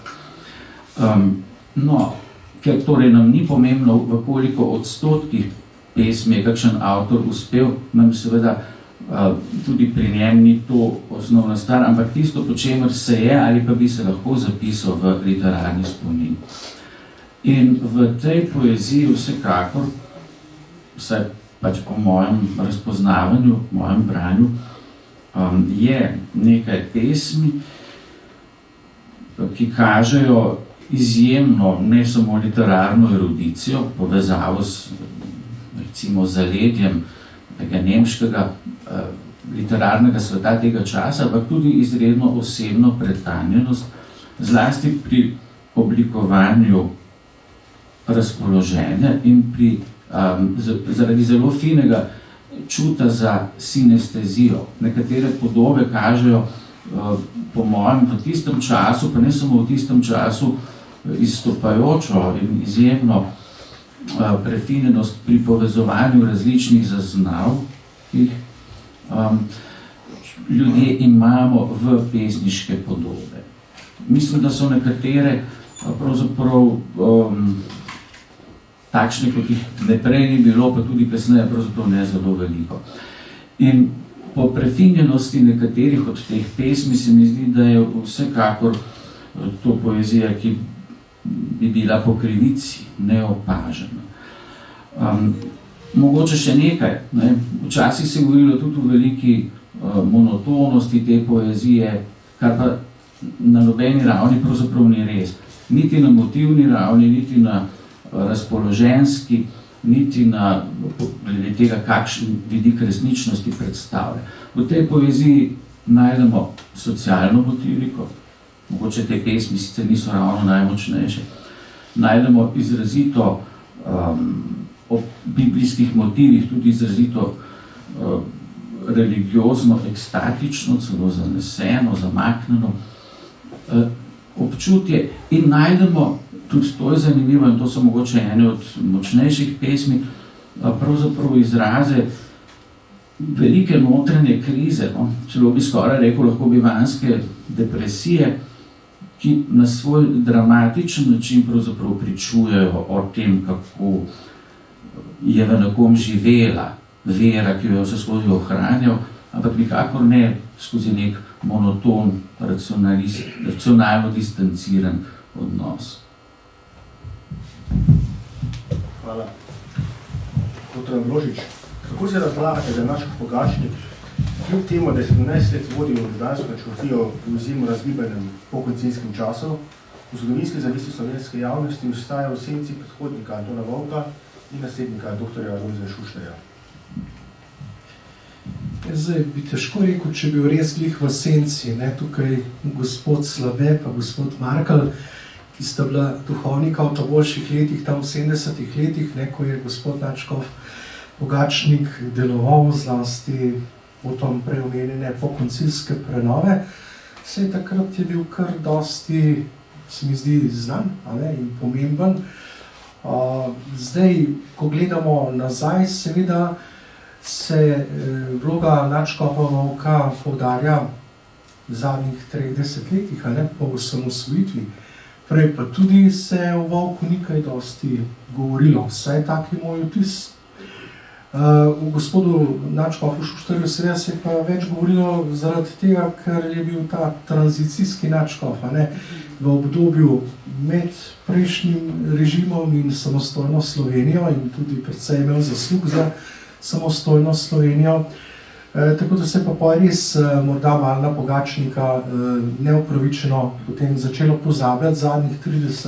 Ker torej nam ni pomembno, v koliko odstotkih pesmi je kakšen avtor uspel, nam seveda tudi pri njem ni to osnovna stvar, ampak tisto, po čemer se je ali pa bi se lahko zapisal v literarni spomin. In v tej poeziji vsekakor, vsaj pač po mojem razpoznavanju, mojem branju, je nekaj pesmi, ki kažejo izjemno, ne samo literarno erudicijo, povezavo s recimo zaledjem tega nemškega literarnega sveta tega časa, ampak tudi izredno osebno pretanjenost, zlasti pri oblikovanju razpoloženja in pri zaradi zelo finega čuta za sinestezijo. Nekatere podobe kažejo, po mojem, v tistem času, pa ne samo v tistem času, izstopajočo in izjemno prefinjenost pri povezovanju različnih zaznav, ki jih ljudje imamo v pesniške podobe. Mislim, da so nekatere pravzaprav takšne, kot jih ne prej ni bilo, pa tudi kasneje pravzaprav ne zelo veliko. In po prefinjenosti nekaterih od teh pesmi se mi zdi, da je vsekakor to poezija, ki bi bila po krivici neopažena. Mogoče še nekaj. Včasih se je govorilo tudi o veliki monotonosti te poezije, kar pa na nobeni ravni pravzaprav ni res. Niti na motivni ravni, niti na razpoloženski, niti na glede tega, kakšen vidik resničnosti predstavlja. V tej poeziji najdemo socialno motiviko, mogoče te pesmi sicer niso ravno najmočnejše, najdemo izrazito o biblijskih motivih, tudi izrazito religiozno, ekstatično, celo zaneseno, zamaknjeno občutje in najdemo, tudi to je zanimivo in to so mogoče ene od močnejših pesmi, pravzaprav izraze velike notranje krize, celo bi skoraj rekel, lahko bivanske depresije, ki na svoj dramatičen način pravzaprav pričujejo o tem, kako je v nekom živela vera, ki jo vse skozi ohranjal, ampak nikakor ne skozi nek monoton, racionalno distanciran odnos. Hvala. Dr. Ambrožič, kako se razlagate, da je naš Pogačnik, kljub temu, da je 17 let vodil ljubljansko škofijo v izjemno razgibanem pokoncinskem času, v zgodovinski zavesti slovenske javnosti ostaja v senci predhodnika Antona Vovka in naslednika dr. Lojzeta Šuštarja? Zdaj bi težko rekel, če bi bil res glih v senci, tukaj gospod Slabe pa gospod Markel, ki sta bila duhovnika v boljših letih, tam v 70-ih letih, ko je gospod Načkov Pogačnik deloval zlasti potom preomenjene pokoncilske prenove, se takrat je bil kar dosti, se mi zdi, znan in pomemben. Zdaj, ko gledamo nazaj, seveda se vloga Načkova Vovka poudarja v zadnjih 30 letih, po osamosvojitvi. Prej pa tudi se o Vovku ni kaj dosti govorilo, vsaj tak je moj vtis. V gospodu Načkovu Šuštarju seveda se je pa več govorilo zaradi tega, ker je bil ta tranzicijski Načkov, v obdobju med prejšnjim režimom in samostojno Slovenijo in tudi predvsej imel zaslug za samostojno Slovenijo. Tako da se pa res morda malo na Pogačnika neupravičeno potem začelo pozabljati zadnjih 30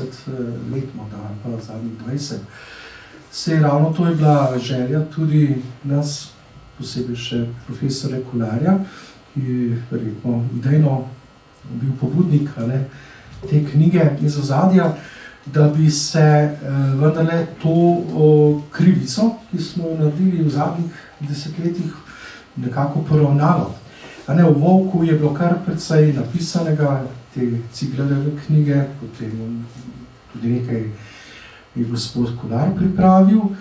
let, morda pa zadnjih 20. Sej ravno to je bila želja tudi nas, posebej še profesora Kolarja, ki je verjetno idejno bil pobudnik te knjige iz ozadja, da bi se vendarle to krivico, ki smo jo naredili v zadnjih desetletjih, nekako poravnalo. V Volku je bilo kar precej napisanega, te Ciglerjeve knjige, potem tudi nekaj je gospod Kolar pripravil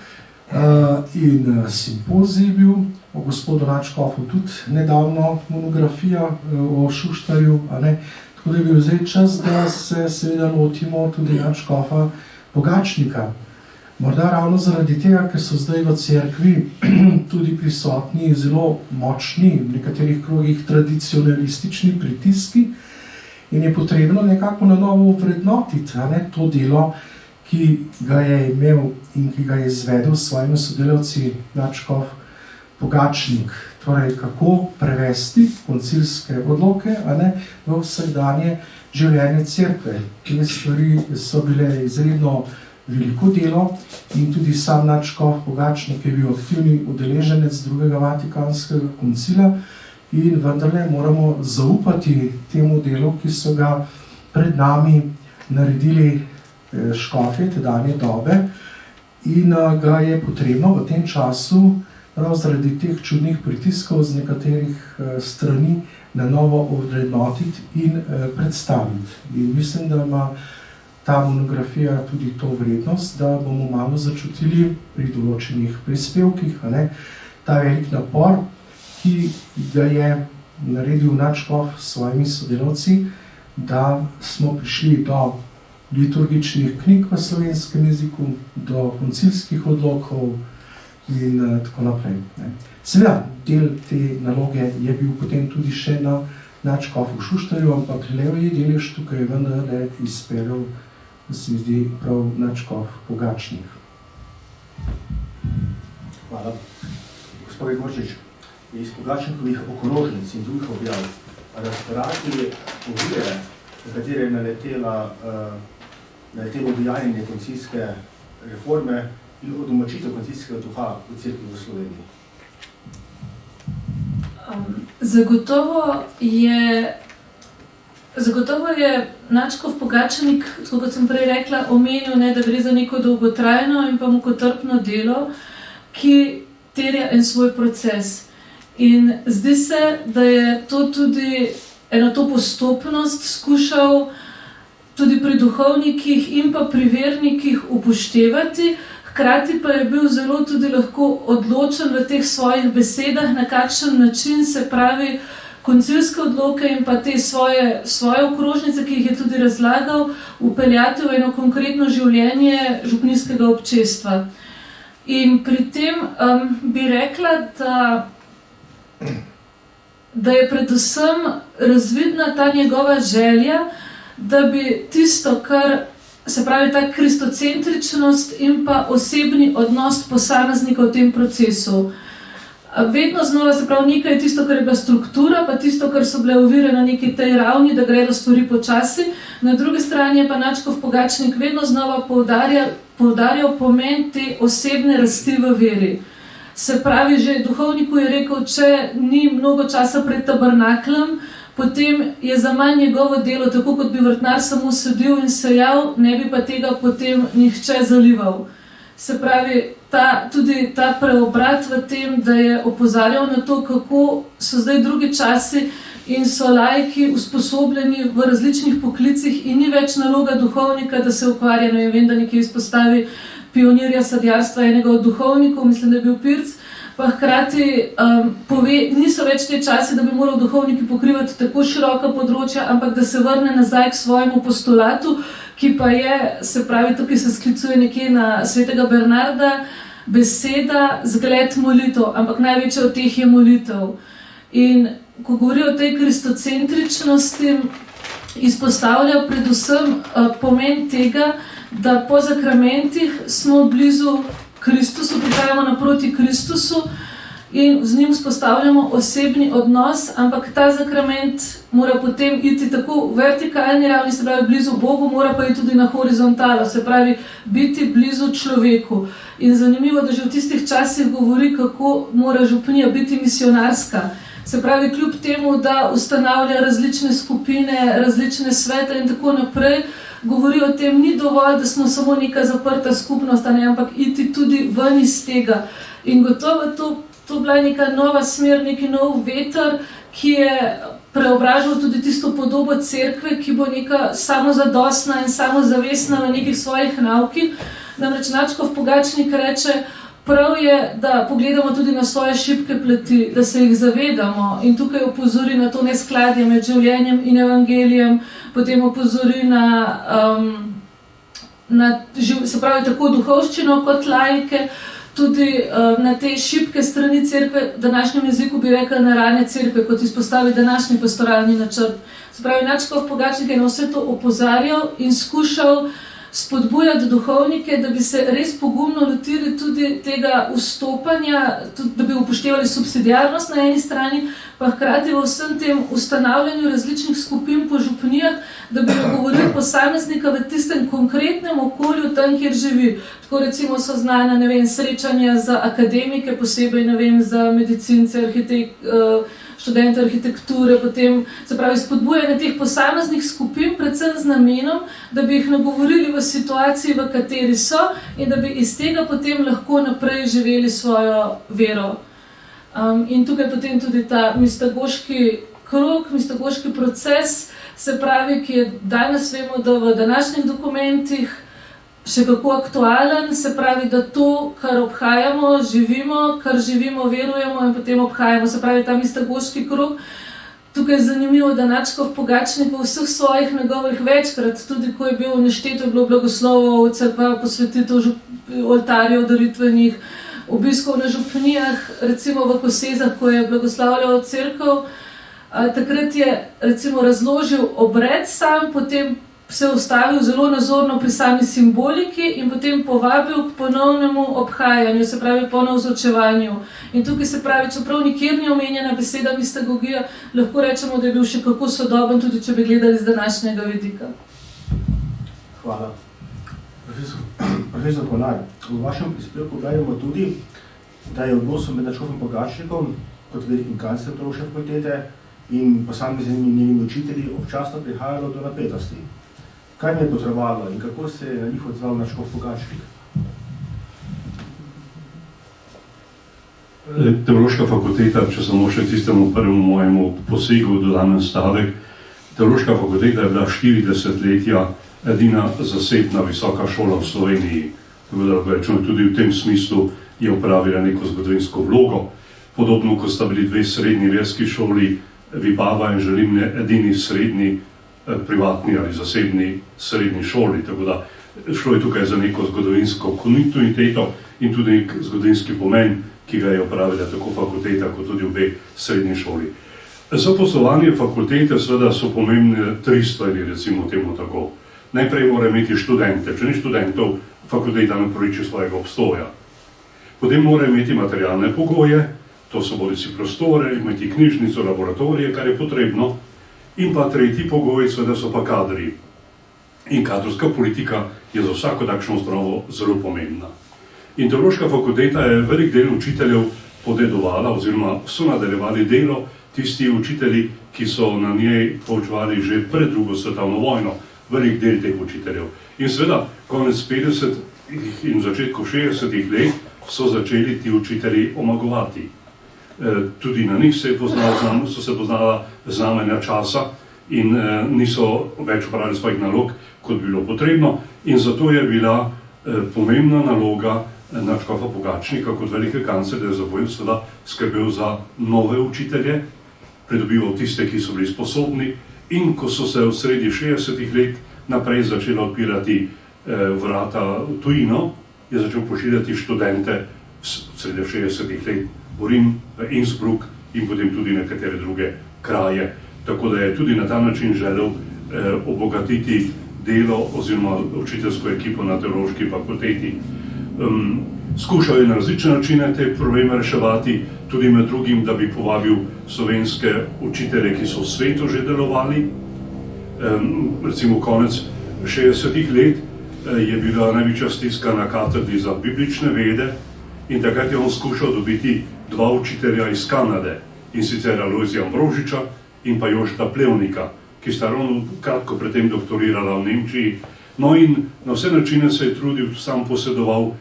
in simpozij bil, o gospodu Nadškofu tudi nedavno monografija o Šuštarju, tako da je bil zdaj čas, da se seveda lotimo tudi Nadškofa Pogačnika. Morda ravno zaradi tega, ker so zdaj v cerkvi tudi prisotni zelo močni, v nekaterih krogih tradicionalistični pritiski in je potrebno nekako na novo vrednotiti to delo, ki ga je imel in ki ga je izvedel s svojimi sodelavci Nadškof Pogačnik. Torej, kako prevesti koncilske odloke v vsakdanje življenje cerkve. Te stvari so bile izredno veliko delo in tudi sam Nadškof Pogačnik je bil aktivni udeleženec drugega Vatikanskega koncila in vendarle moramo zaupati temu delu, ki so ga pred nami naredili škofje tedanje dobe in ga je potrebno v tem času prav zaradi teh čudnih pritiskov z nekaterih strani na novo ovrednotiti in predstaviti. In mislim, da ima ta monografija tudi to vrednost, da bomo malo začutili pri določenih prispevkih, ta velik napor, ki ga je naredil Nadškof s svojimi sodelavci, da smo prišli do liturgičnih knjig v slovenskem jeziku, do koncilskih odlokov in tako naprej. Seveda, del te naloge je bil potem tudi še na Nadškofu Šuštarju, ampak levji delež tukaj je vendarle izpeljal, da se mi zdi prav Nadškof Pogačnik. Hvala. Gospod Gregorčič, iz Pogačnikovih okrožnic in drugih objav razbrati ovire, v katere je naletelo dejanje koncilske reforme in odomačitev koncilskega duha v cerkvi v Sloveniji? Zagotovo je Nadškof Pogačnik, tako kot sem prej rekla, omenil, da gre za neko dolgotrajno in pa mukotrpno delo, ki terja en svoj proces. In zdi se, da je to tudi eno to postopnost skušal tudi pri duhovnikih in pa pri vernikih upoštevati, hkrati pa je bil zelo tudi lahko odločen v teh svojih besedah, na kakšen način se pravi koncilske odloke in pa te svoje okrožnice, ki jih je tudi razlagal, vpeljati v eno konkretno življenje župnijskega občestva. In pri tem bi rekla, da je predvsem razvidna ta njegova želja, da bi tisto, kar se pravi ta kristocentričnost in pa osebni odnos posameznika v tem procesu. Vedno znova se pravi nekaj je tisto, kar je bila struktura, pa tisto, kar so bile ovire na neki tej ravni, da gredo stvari počasi. Na drugi strani je pa Nadškof Pogačnik vedno znova poudarjal pomen te osebne rasti v veri. Se pravi, že duhovniku je rekel, če ni mnogo časa pred tabernaklem, potem je za manj njegovo delo, tako kot bi vrtnar samo sedel in sejal, ne bi pa tega potem nihče zalival. Se pravi, tudi ta preobrat v tem, da je opozarjal na to, kako so zdaj drugi časi in so laiki usposobljeni v različnih poklicih in ni več naloga duhovnika, da se ukvarja, vem, da nekje izpostavi pionirja sadjarstva enega od duhovnikov, mislim, da je bil Pirc, pa hkrati pove, niso več te časi, da bi moral duhovniki pokrivati tako široka področja, ampak da se vrne nazaj k svojemu postulatu, ki pa je, se pravi, tukaj se sklicuje nekje na svetega Bernarda, beseda, zgled, molitev, ampak največja od teh je molitev. In ko govori o tej kristocentričnosti, izpostavlja predvsem pomen tega, da po zakramentih smo blizu Kristusu, prihajamo naproti Kristusu in z njim vzpostavljamo osebni odnos, ampak ta sakrament mora potem iti tako v vertikalni ravni, se pravi blizu Bogu, mora pa iti tudi na horizontalo, se pravi biti blizu človeku. In zanimivo, da že v tistih časih govori, kako mora župnija biti misionarska. Se pravi, kljub temu, da ustanavlja različne skupine, različne svete in tako naprej, govori o tem, ni dovolj, da smo samo neka zaprta skupnost, ampak iti tudi ven iz tega. In gotovo to bila neka nova smer, neki nov veter, ki je preobražal tudi tisto podobo cerkve, ki bo neka samozadostna in samozavestna v nekih svojih naukih. Namreč Načkov Pogačnik reče, prav je, da pogledamo tudi na svoje šibke plati, da se jih zavedamo in tukaj opozori na to neskladje med življenjem in evangelijem, potem opozori se pravi tako duhovščino kot laike, tudi na te šibke strani cerkve, v današnjem jeziku bi rekla na rane cerkve, kot izpostavi današnji pastoralni načrt. Se pravi, Načkov Pogačnik je na vse to opozarjal in skušal spodbujati duhovnike, da bi se res pogumno lotili tudi tega vstopanja, tudi, da bi upoštevali subsidiarnost na eni strani, pa hkrati v vsem tem ustanavljanju različnih skupin po župnijah, da bi govorili posameznika v tistem konkretnem okolju, tam, kjer živi. Tako recimo so znana, srečanja za akademike, posebej, za medicince, študente arhitekture, potem, se pravi, spodbujanje teh posameznih skupin, predvsem z namenom, da bi jih nagovorili v situaciji, v kateri so in da bi iz tega potem lahko naprej živeli svojo vero. In tukaj potem tudi ta mistagoški krog, mistagoški proces, se pravi, ki je danes vemo, da v današnjih dokumentih še kako aktualen, se pravi, da to, kar obhajamo, živimo, kar živimo, verujemo in potem obhajamo, se pravi, ta mistagoški krog. Tukaj je zanimivo, da Načkov Pogačnik v vseh svojih njegovih večkrat, tudi ko je bil nešteto, je bilo blagoslovov, cerkva, posvetitev oltarjev, daritvenih, obiskov na župnijah, recimo v Kosezah, ko je blagoslavljal cerkev, takrat je recimo razložil obred sam, potem se ustavil zelo nazorno pri sami simboliki in potem povabil k ponovnemu obhajanju, se pravi ponovzočevanju. In tukaj se pravi, čeprav nikjer ni omenjena beseda mistagogija, lahko rečemo, da je bil še kako sodoben, tudi če bi gledali z današnjega vidika. Hvala. Profesor Kolar, v vašem prispevku beremo tudi, da je odnos med Načkovim Pogačnikom kot velikim kanclerjem teološke fakultete in posameznimi njenimi učitelji občasno prihajalo do napetosti. Kaj mi je potrebovalo in kako se je na njih odzval Načkov Pogačnik? Teološka fakulteta, če samo še tistemu prvemu mojemu posegu dodam stavek, Teološka fakulteta je bila 40 letja edina zasebna visoka šola v Sloveniji. Tako da rečemo, tudi v tem smislu je opravila neko zgodovinsko vlogo. Podobno, ko sta bili dve srednji verski šoli, Vipava in Želimne, edini srednji privatni ali zasebni srednji šoli. Tako da šlo je tukaj za neko zgodovinsko kontinuiteto in tudi nek zgodovinski pomen, ki ga je opravila tako fakulteta kot tudi obe srednji šoli. Za poslovanje fakultete seveda so pomembne tri stvari, recimo temu tako. Najprej mora imeti študente, če ni študentov, fakulteta ne upraviči svojega obstoja. Potem mora imeti materialne pogoje, to so bodisi prostore, imeti knjižnico, laboratorije, kar je potrebno. In pa tretji pogoj, seveda so pa kadri. In kadrovska politika je za vsako takšno ustanovo zelo pomembna. In Teološka fakulteta je velik del učiteljev podedovala oziroma so nadaljevali delo tisti učitelji, ki so na njej poučevali že pred drugo svetovno vojno, velik del teh učiteljev. In seveda, konec 50 in začetku 60 let so začeli ti učitelji omagovati. Tudi na njih so se poznala znamenja časa in niso več upravljali svojih nalog, kot bi bilo potrebno. In zato je bila pomembna naloga Načkova Pogačnika kot velikega kanclerja za boj, seveda skrbel za nove učitelje, pridobival tiste, ki so bili sposobni. In ko so se v sredi 60 let naprej začela odpirati vrata v tujino, je začel pošiljati študente v sredi 60 let v Rim, v Innsbruck in potem tudi nekatere druge kraje. Tako da je tudi na ta način želel obogatiti delo oziroma učiteljsko ekipo na Teološki fakulteti. Skušal je na različne načine te probleme reševati, tudi med drugim, da bi povabil slovenske učitelje, ki so v svetu že delovali. Recimo konec 60-ih let je bila največja stiska na katedri za biblične vede in takrat je on skušal dobiti dva učitelja iz Kanade, in sicer Alojzija Ambrožiča in pa Jožeta Plevnika, ki sta ravno kratko predtem doktorirala v Nemčiji. No in na vse načine se je trudil, sam posedoval,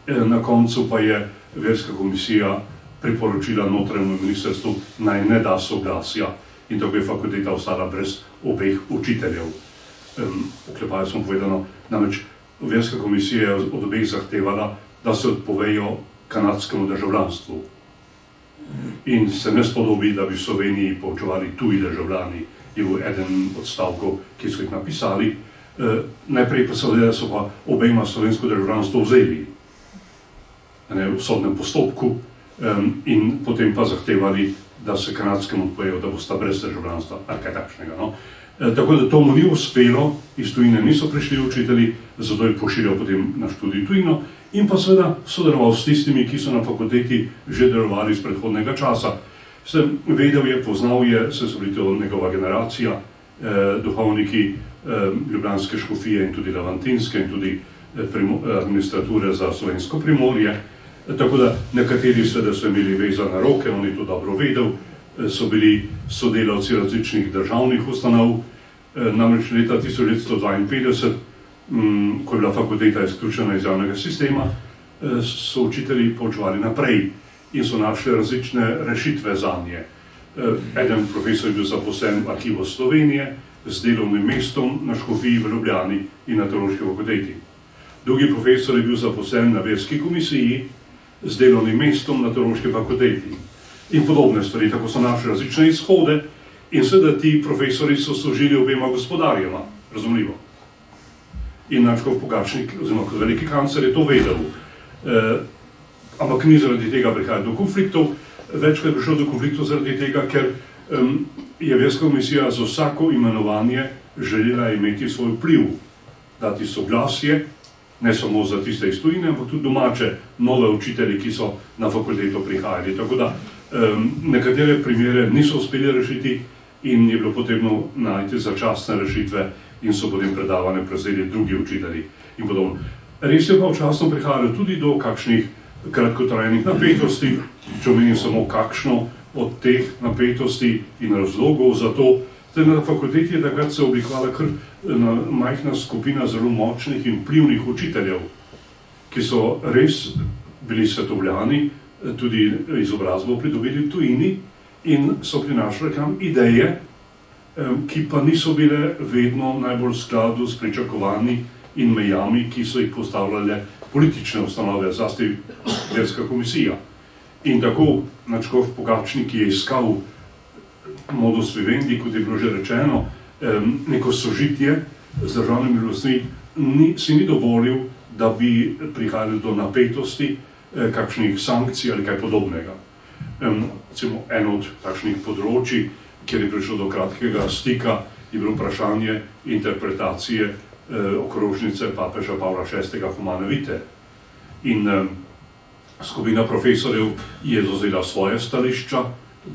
na koncu pa je verska komisija priporočila notranjemu ministrstvu naj ne da soglasja in tako je fakulteta ostala brez obeh učiteljev. Oklepaju smo povedano, namreč verska komisija je od obeh zahtevala, da se odpovejo kanadskemu državljanstvu. In se ne spodobi, da bi v Sloveniji poučevali tuji državljani, je bil eden od stavkov, ki so jih napisali. Najprej pa so pa obema slovensko državljanstvo vzeli v sodnem postopku in potem pa zahtevali, da se kanadskemu odpovejo, da bosta brez državljanstva, ali kaj takšnega. No? Tako da to mu ni uspelo, iz tujine niso prišli učitelji, zato je pošiljal potem na študij tujino in pa seveda sodeloval s tistimi, ki so na fakulteti že delovali iz predhodnega časa. Vedel je, poznal je, so bili to njegova generacija, duhovniki ljubljanske škofije in tudi levantinske in tudi administrature za slovensko primorje. Tako da nekateri seveda so imeli vezane roke, on je to dobro vedel, so bili sodelavci različnih državnih ustanov. Namreč leta 1952, ko je bila fakulteta izključena iz javnega sistema, so učitelji poučevali naprej in so našli različne rešitve zanje. Eden profesor je bil zaposlen v Arhivu Slovenije z delovnim mestom na škofiji v Ljubljani in na teološki fakulteti. Drugi profesor je bil zaposlen na verski komisiji z delovnim mestom na teološki fakulteti in podobne stvari. Tako so našli različne izhode in seveda ti profesori so služili obema gospodarjema, razumljivo. In nadškof Pogačnik, oziroma kot veliki kancler, je to vedel. Ampak ni zaradi tega prihajalo do konfliktov, večkrat je prišlo do konfliktov zaradi tega, ker je verska komisija za vsako imenovanje želela imeti svoj vpliv, dati soglasje, ne samo za tiste iz tujine, ampak tudi domače nove učitelje, ki so na fakulteto prihajali. Tako da nekatere primere niso uspeli rešiti in je bilo potrebno najti začasne rešitve in so potem predavane prevzeli drugi učitelji in podobno. Res je pa včasno prihajalo tudi do kakšnih kratkotrajnih napetosti, če omenim samo kakšno od teh napetosti in razlogov za to. Na fakulteti je takrat se oblikovala kar majhna skupina zelo močnih in vplivnih učiteljev, ki so res bili svetovljani, tudi izobrazbo pridobili v tujini in so prinašali kam ideje, ki pa niso bile vedno najbolj v skladu s pričakovanji in mejami, ki so jih postavljale politične ustanove, zlasti verska komisija. In tako nadškof Pogačnik je iskal modus vivendi, kot je bilo že rečeno, neko sožitje z državnimi oblastmi, si ni dovolil, da bi prihajali do napetosti, kakšnih sankcij ali kaj podobnega. Recimo eno od takšnih področij, kjer je prišlo do kratkega stika, je bilo vprašanje interpretacije okrožnice papeža Pavla VI. Humane Vitae. In skupina profesorjev je zavzela svoje stališča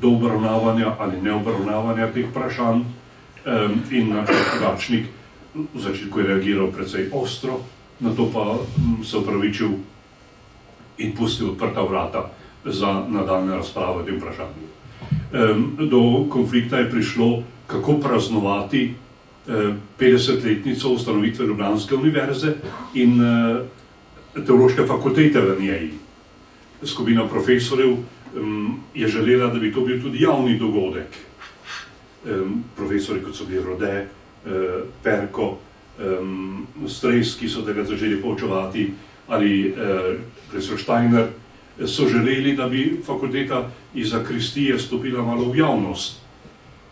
do obravnavanja ali neobravnavanja teh vprašanj in nadškof Pogačnik v začetku je reagiral precej ostro, na to pa se opravičil in pustil odprta vrata za nadaljne razprave o tem vprašanju. Do konflikta je prišlo, kako praznovati 50-letnico ustanovitve Ljubljanske univerze in teološke fakultete v njej. Skupina profesorjev je želela, da bi to bil tudi javni dogodek. Profesori, kot so bili Rode, Perko, Stres, ki so takrat začeli poučevati, ali profesor Steiner, so želeli, da bi fakulteta iz zakristije stopila malo v javnost.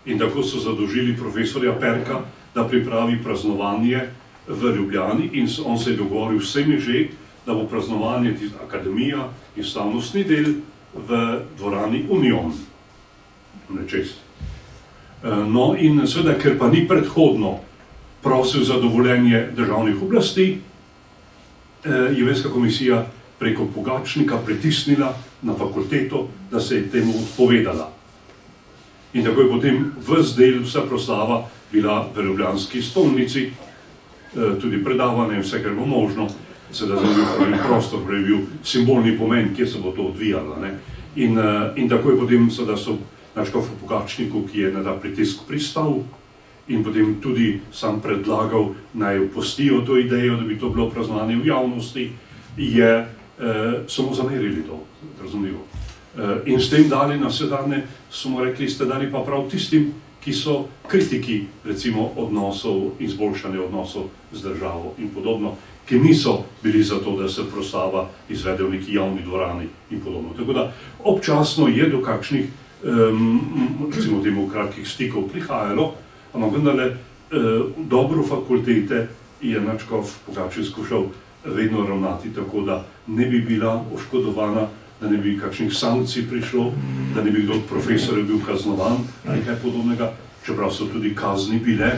In tako so zadolžili profesorja Perka, da pripravi praznovanje v Ljubljani in on se je dogovoril vsemi že, da bo praznovanje akademija in slavnostni del v dvorani Union. Nečest. No in seveda, ker pa ni predhodno prosil za dovoljenje državnih oblasti, je verska komisija preko Pogačnika pritisnila na fakulteto, da se je temu odpovedala. In tako je potem ves del, vsa proslava bila v ljubljanski stolnici, tudi predavanje in vse, kar bo možno, seveda je bil prostor, je bil simbolni pomen, kje se bo to odvijalo. Ne? In tako je potem, seveda so na škofu Pogačniku, ki je na ta pritisk pristal, in potem tudi sam predlagal, naj opustijo to idejo, da bi to bilo praznovanje v javnosti, so mu zamerili to, razumljivo. In s tem dali na sedanje, so mu rekli, ste dali pa prav tistim, ki so kritiki, recimo, odnosov, izboljšanja odnosov z državo in podobno, ki niso bili za to, da se proslava izvede v neki javni dvorani in podobno. Tako da občasno je do kakšnih, recimo temu, kratkih stikov prihajalo, ampak vendarle dobro fakultete je Nadškof Pogačnik skušal vedno ravnati tako, da ne bi bila oškodovana, da ne bi kakšnih sankcij prišlo, da ne bi kdo od profesorjev bil kaznovan ali kaj podobnega, čeprav so tudi kazni bile.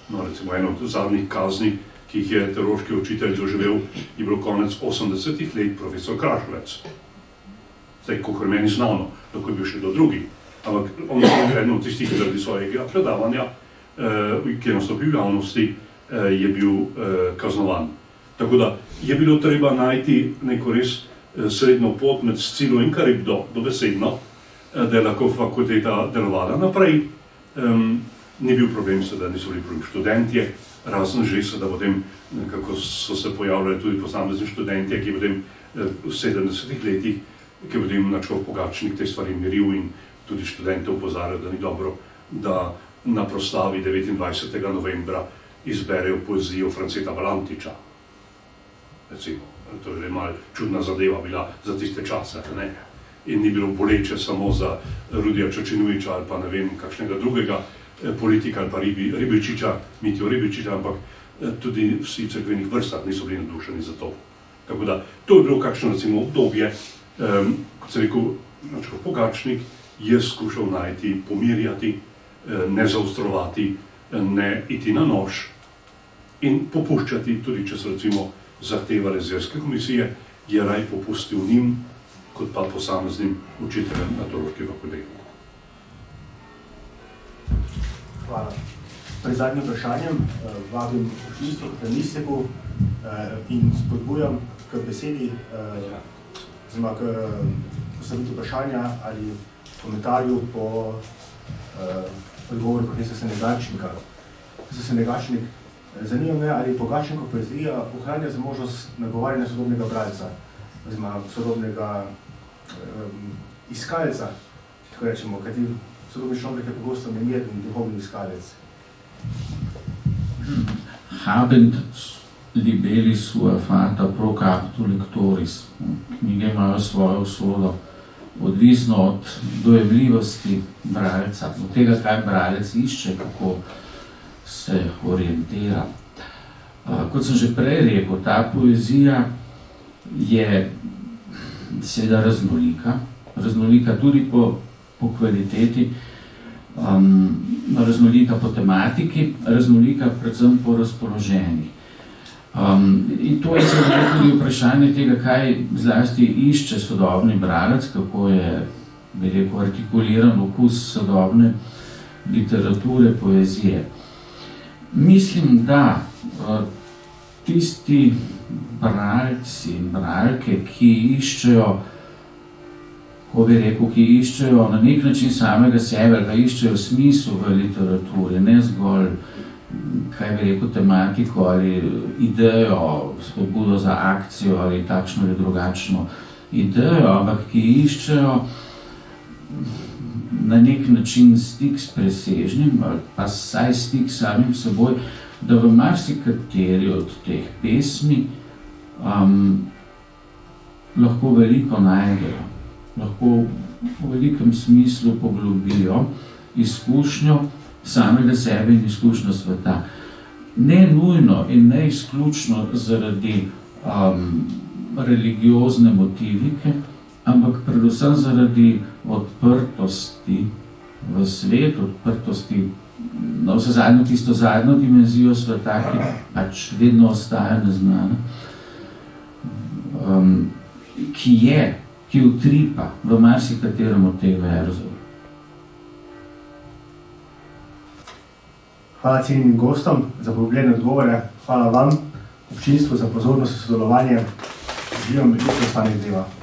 No, recimo eno od zadnjih kazni, ki jih je teološki učitelj doživel, je bilo konec 80-ih let profesor Krašovec. Zdaj, kakor meni znano, lahko je bil še do drugi, ampak on je eno od tistih, zaradi svojega predavanja, ki je nastopil v javnosti, je bil kaznovan. Tako da je bilo treba najti neko res srednjo pot med Scilo in Karibdo, dobesedno, da je lahko fakulteta delovala naprej. Ni bil problem, da niso bili problem študentje, razen že se, da potem nekako so se pojavljali tudi posamezni študentje, ki potem v 70-ih letih, ki je potem Nadškof Pogačnik te stvari meril in tudi študente upozarjal, da ni dobro, da na proslavi 29. novembra izberejo poezijo Franceta Valantiča. Recimo, to je malo čudna zadeva bila za tiste čase, ne? In ni bilo boleče samo za Rudija Čačinoviča ali pa ne vem kakšnega drugega politika ali pa Ribičiča, Mitjo Ribičiča, ampak tudi vsi v cerkvenih vrstah niso bili nadušeni za to. Tako da, to je bilo kakšno recimo obdobje, kot se rekel, Nadškof Pogačnik je skušal najti, pomirjati, ne zaostrovati, ne iti na nož in popuščati, tudi če so recimo zahtevali zverske komisije, je raj popustil njim, kot pa posameznim učiteljem na teološki fakulteti. Hvala. Pred zadnjim vprašanjem vabim učitelj k premisleku in spodbujam k besedi, oziroma k postavitvi vprašanja ali komentarju po odgovoru profesora Senegalčnika. Profesor Senegalčnik, zanima me, ali Pogačnikova poezija ohranja za možnost nagovarjanja sodobnega bralca, oziroma sodobnega iskalca, tako rečemo, kajti sodobni človek je pogosto nemirni duhovni iskalec. Habent libelli sua fata pro captu lectoris. Knjige imajo svojo usodo, odvisno od dojemljivosti bralca, od tega, kaj bralec išče, kako se orientira. Kot sem že prej rekel, ta poezija je seveda raznolika tudi po kvaliteti, raznolika po tematiki, raznolika predvsem po razpoloženju. In to je seveda tudi vprašanje tega, kaj zlasti išče sodobni bralec, kako je, bi rekel, artikuliran okus sodobne literature, poezije. Mislim, da tisti bralci in bralke, ki iščejo, ko bi rekel, ki iščejo na nek način samega sebe, da iščejo smisel v literaturi, ne zgolj, kaj bi rekel, tematiko ali idejo, spodbudo za akcijo ali takšno ali drugačno idejo, ampak ki iščejo na nek način stik s presežnim ali pa saj stik s samim seboj, da v marsikateri od teh pesmi lahko veliko najdejo, lahko v velikem smislu poglobijo izkušnjo samega sebe in izkušnjo sveta. Ne nujno in ne izključno zaradi religiozne motivike, ampak predvsem zaradi odprtosti v svet, odprtosti na vse zadnjo, tisto zadnjo dimenzijo sveta, ki pač vedno ostaja neznana. ki utripa v marsikaterem od teh verzov. Hvala cenjenim gostom za poglobljene odgovore, hvala vam, občinstvu za pozornost in sodelovanje. Želim veliko ostanek dneva.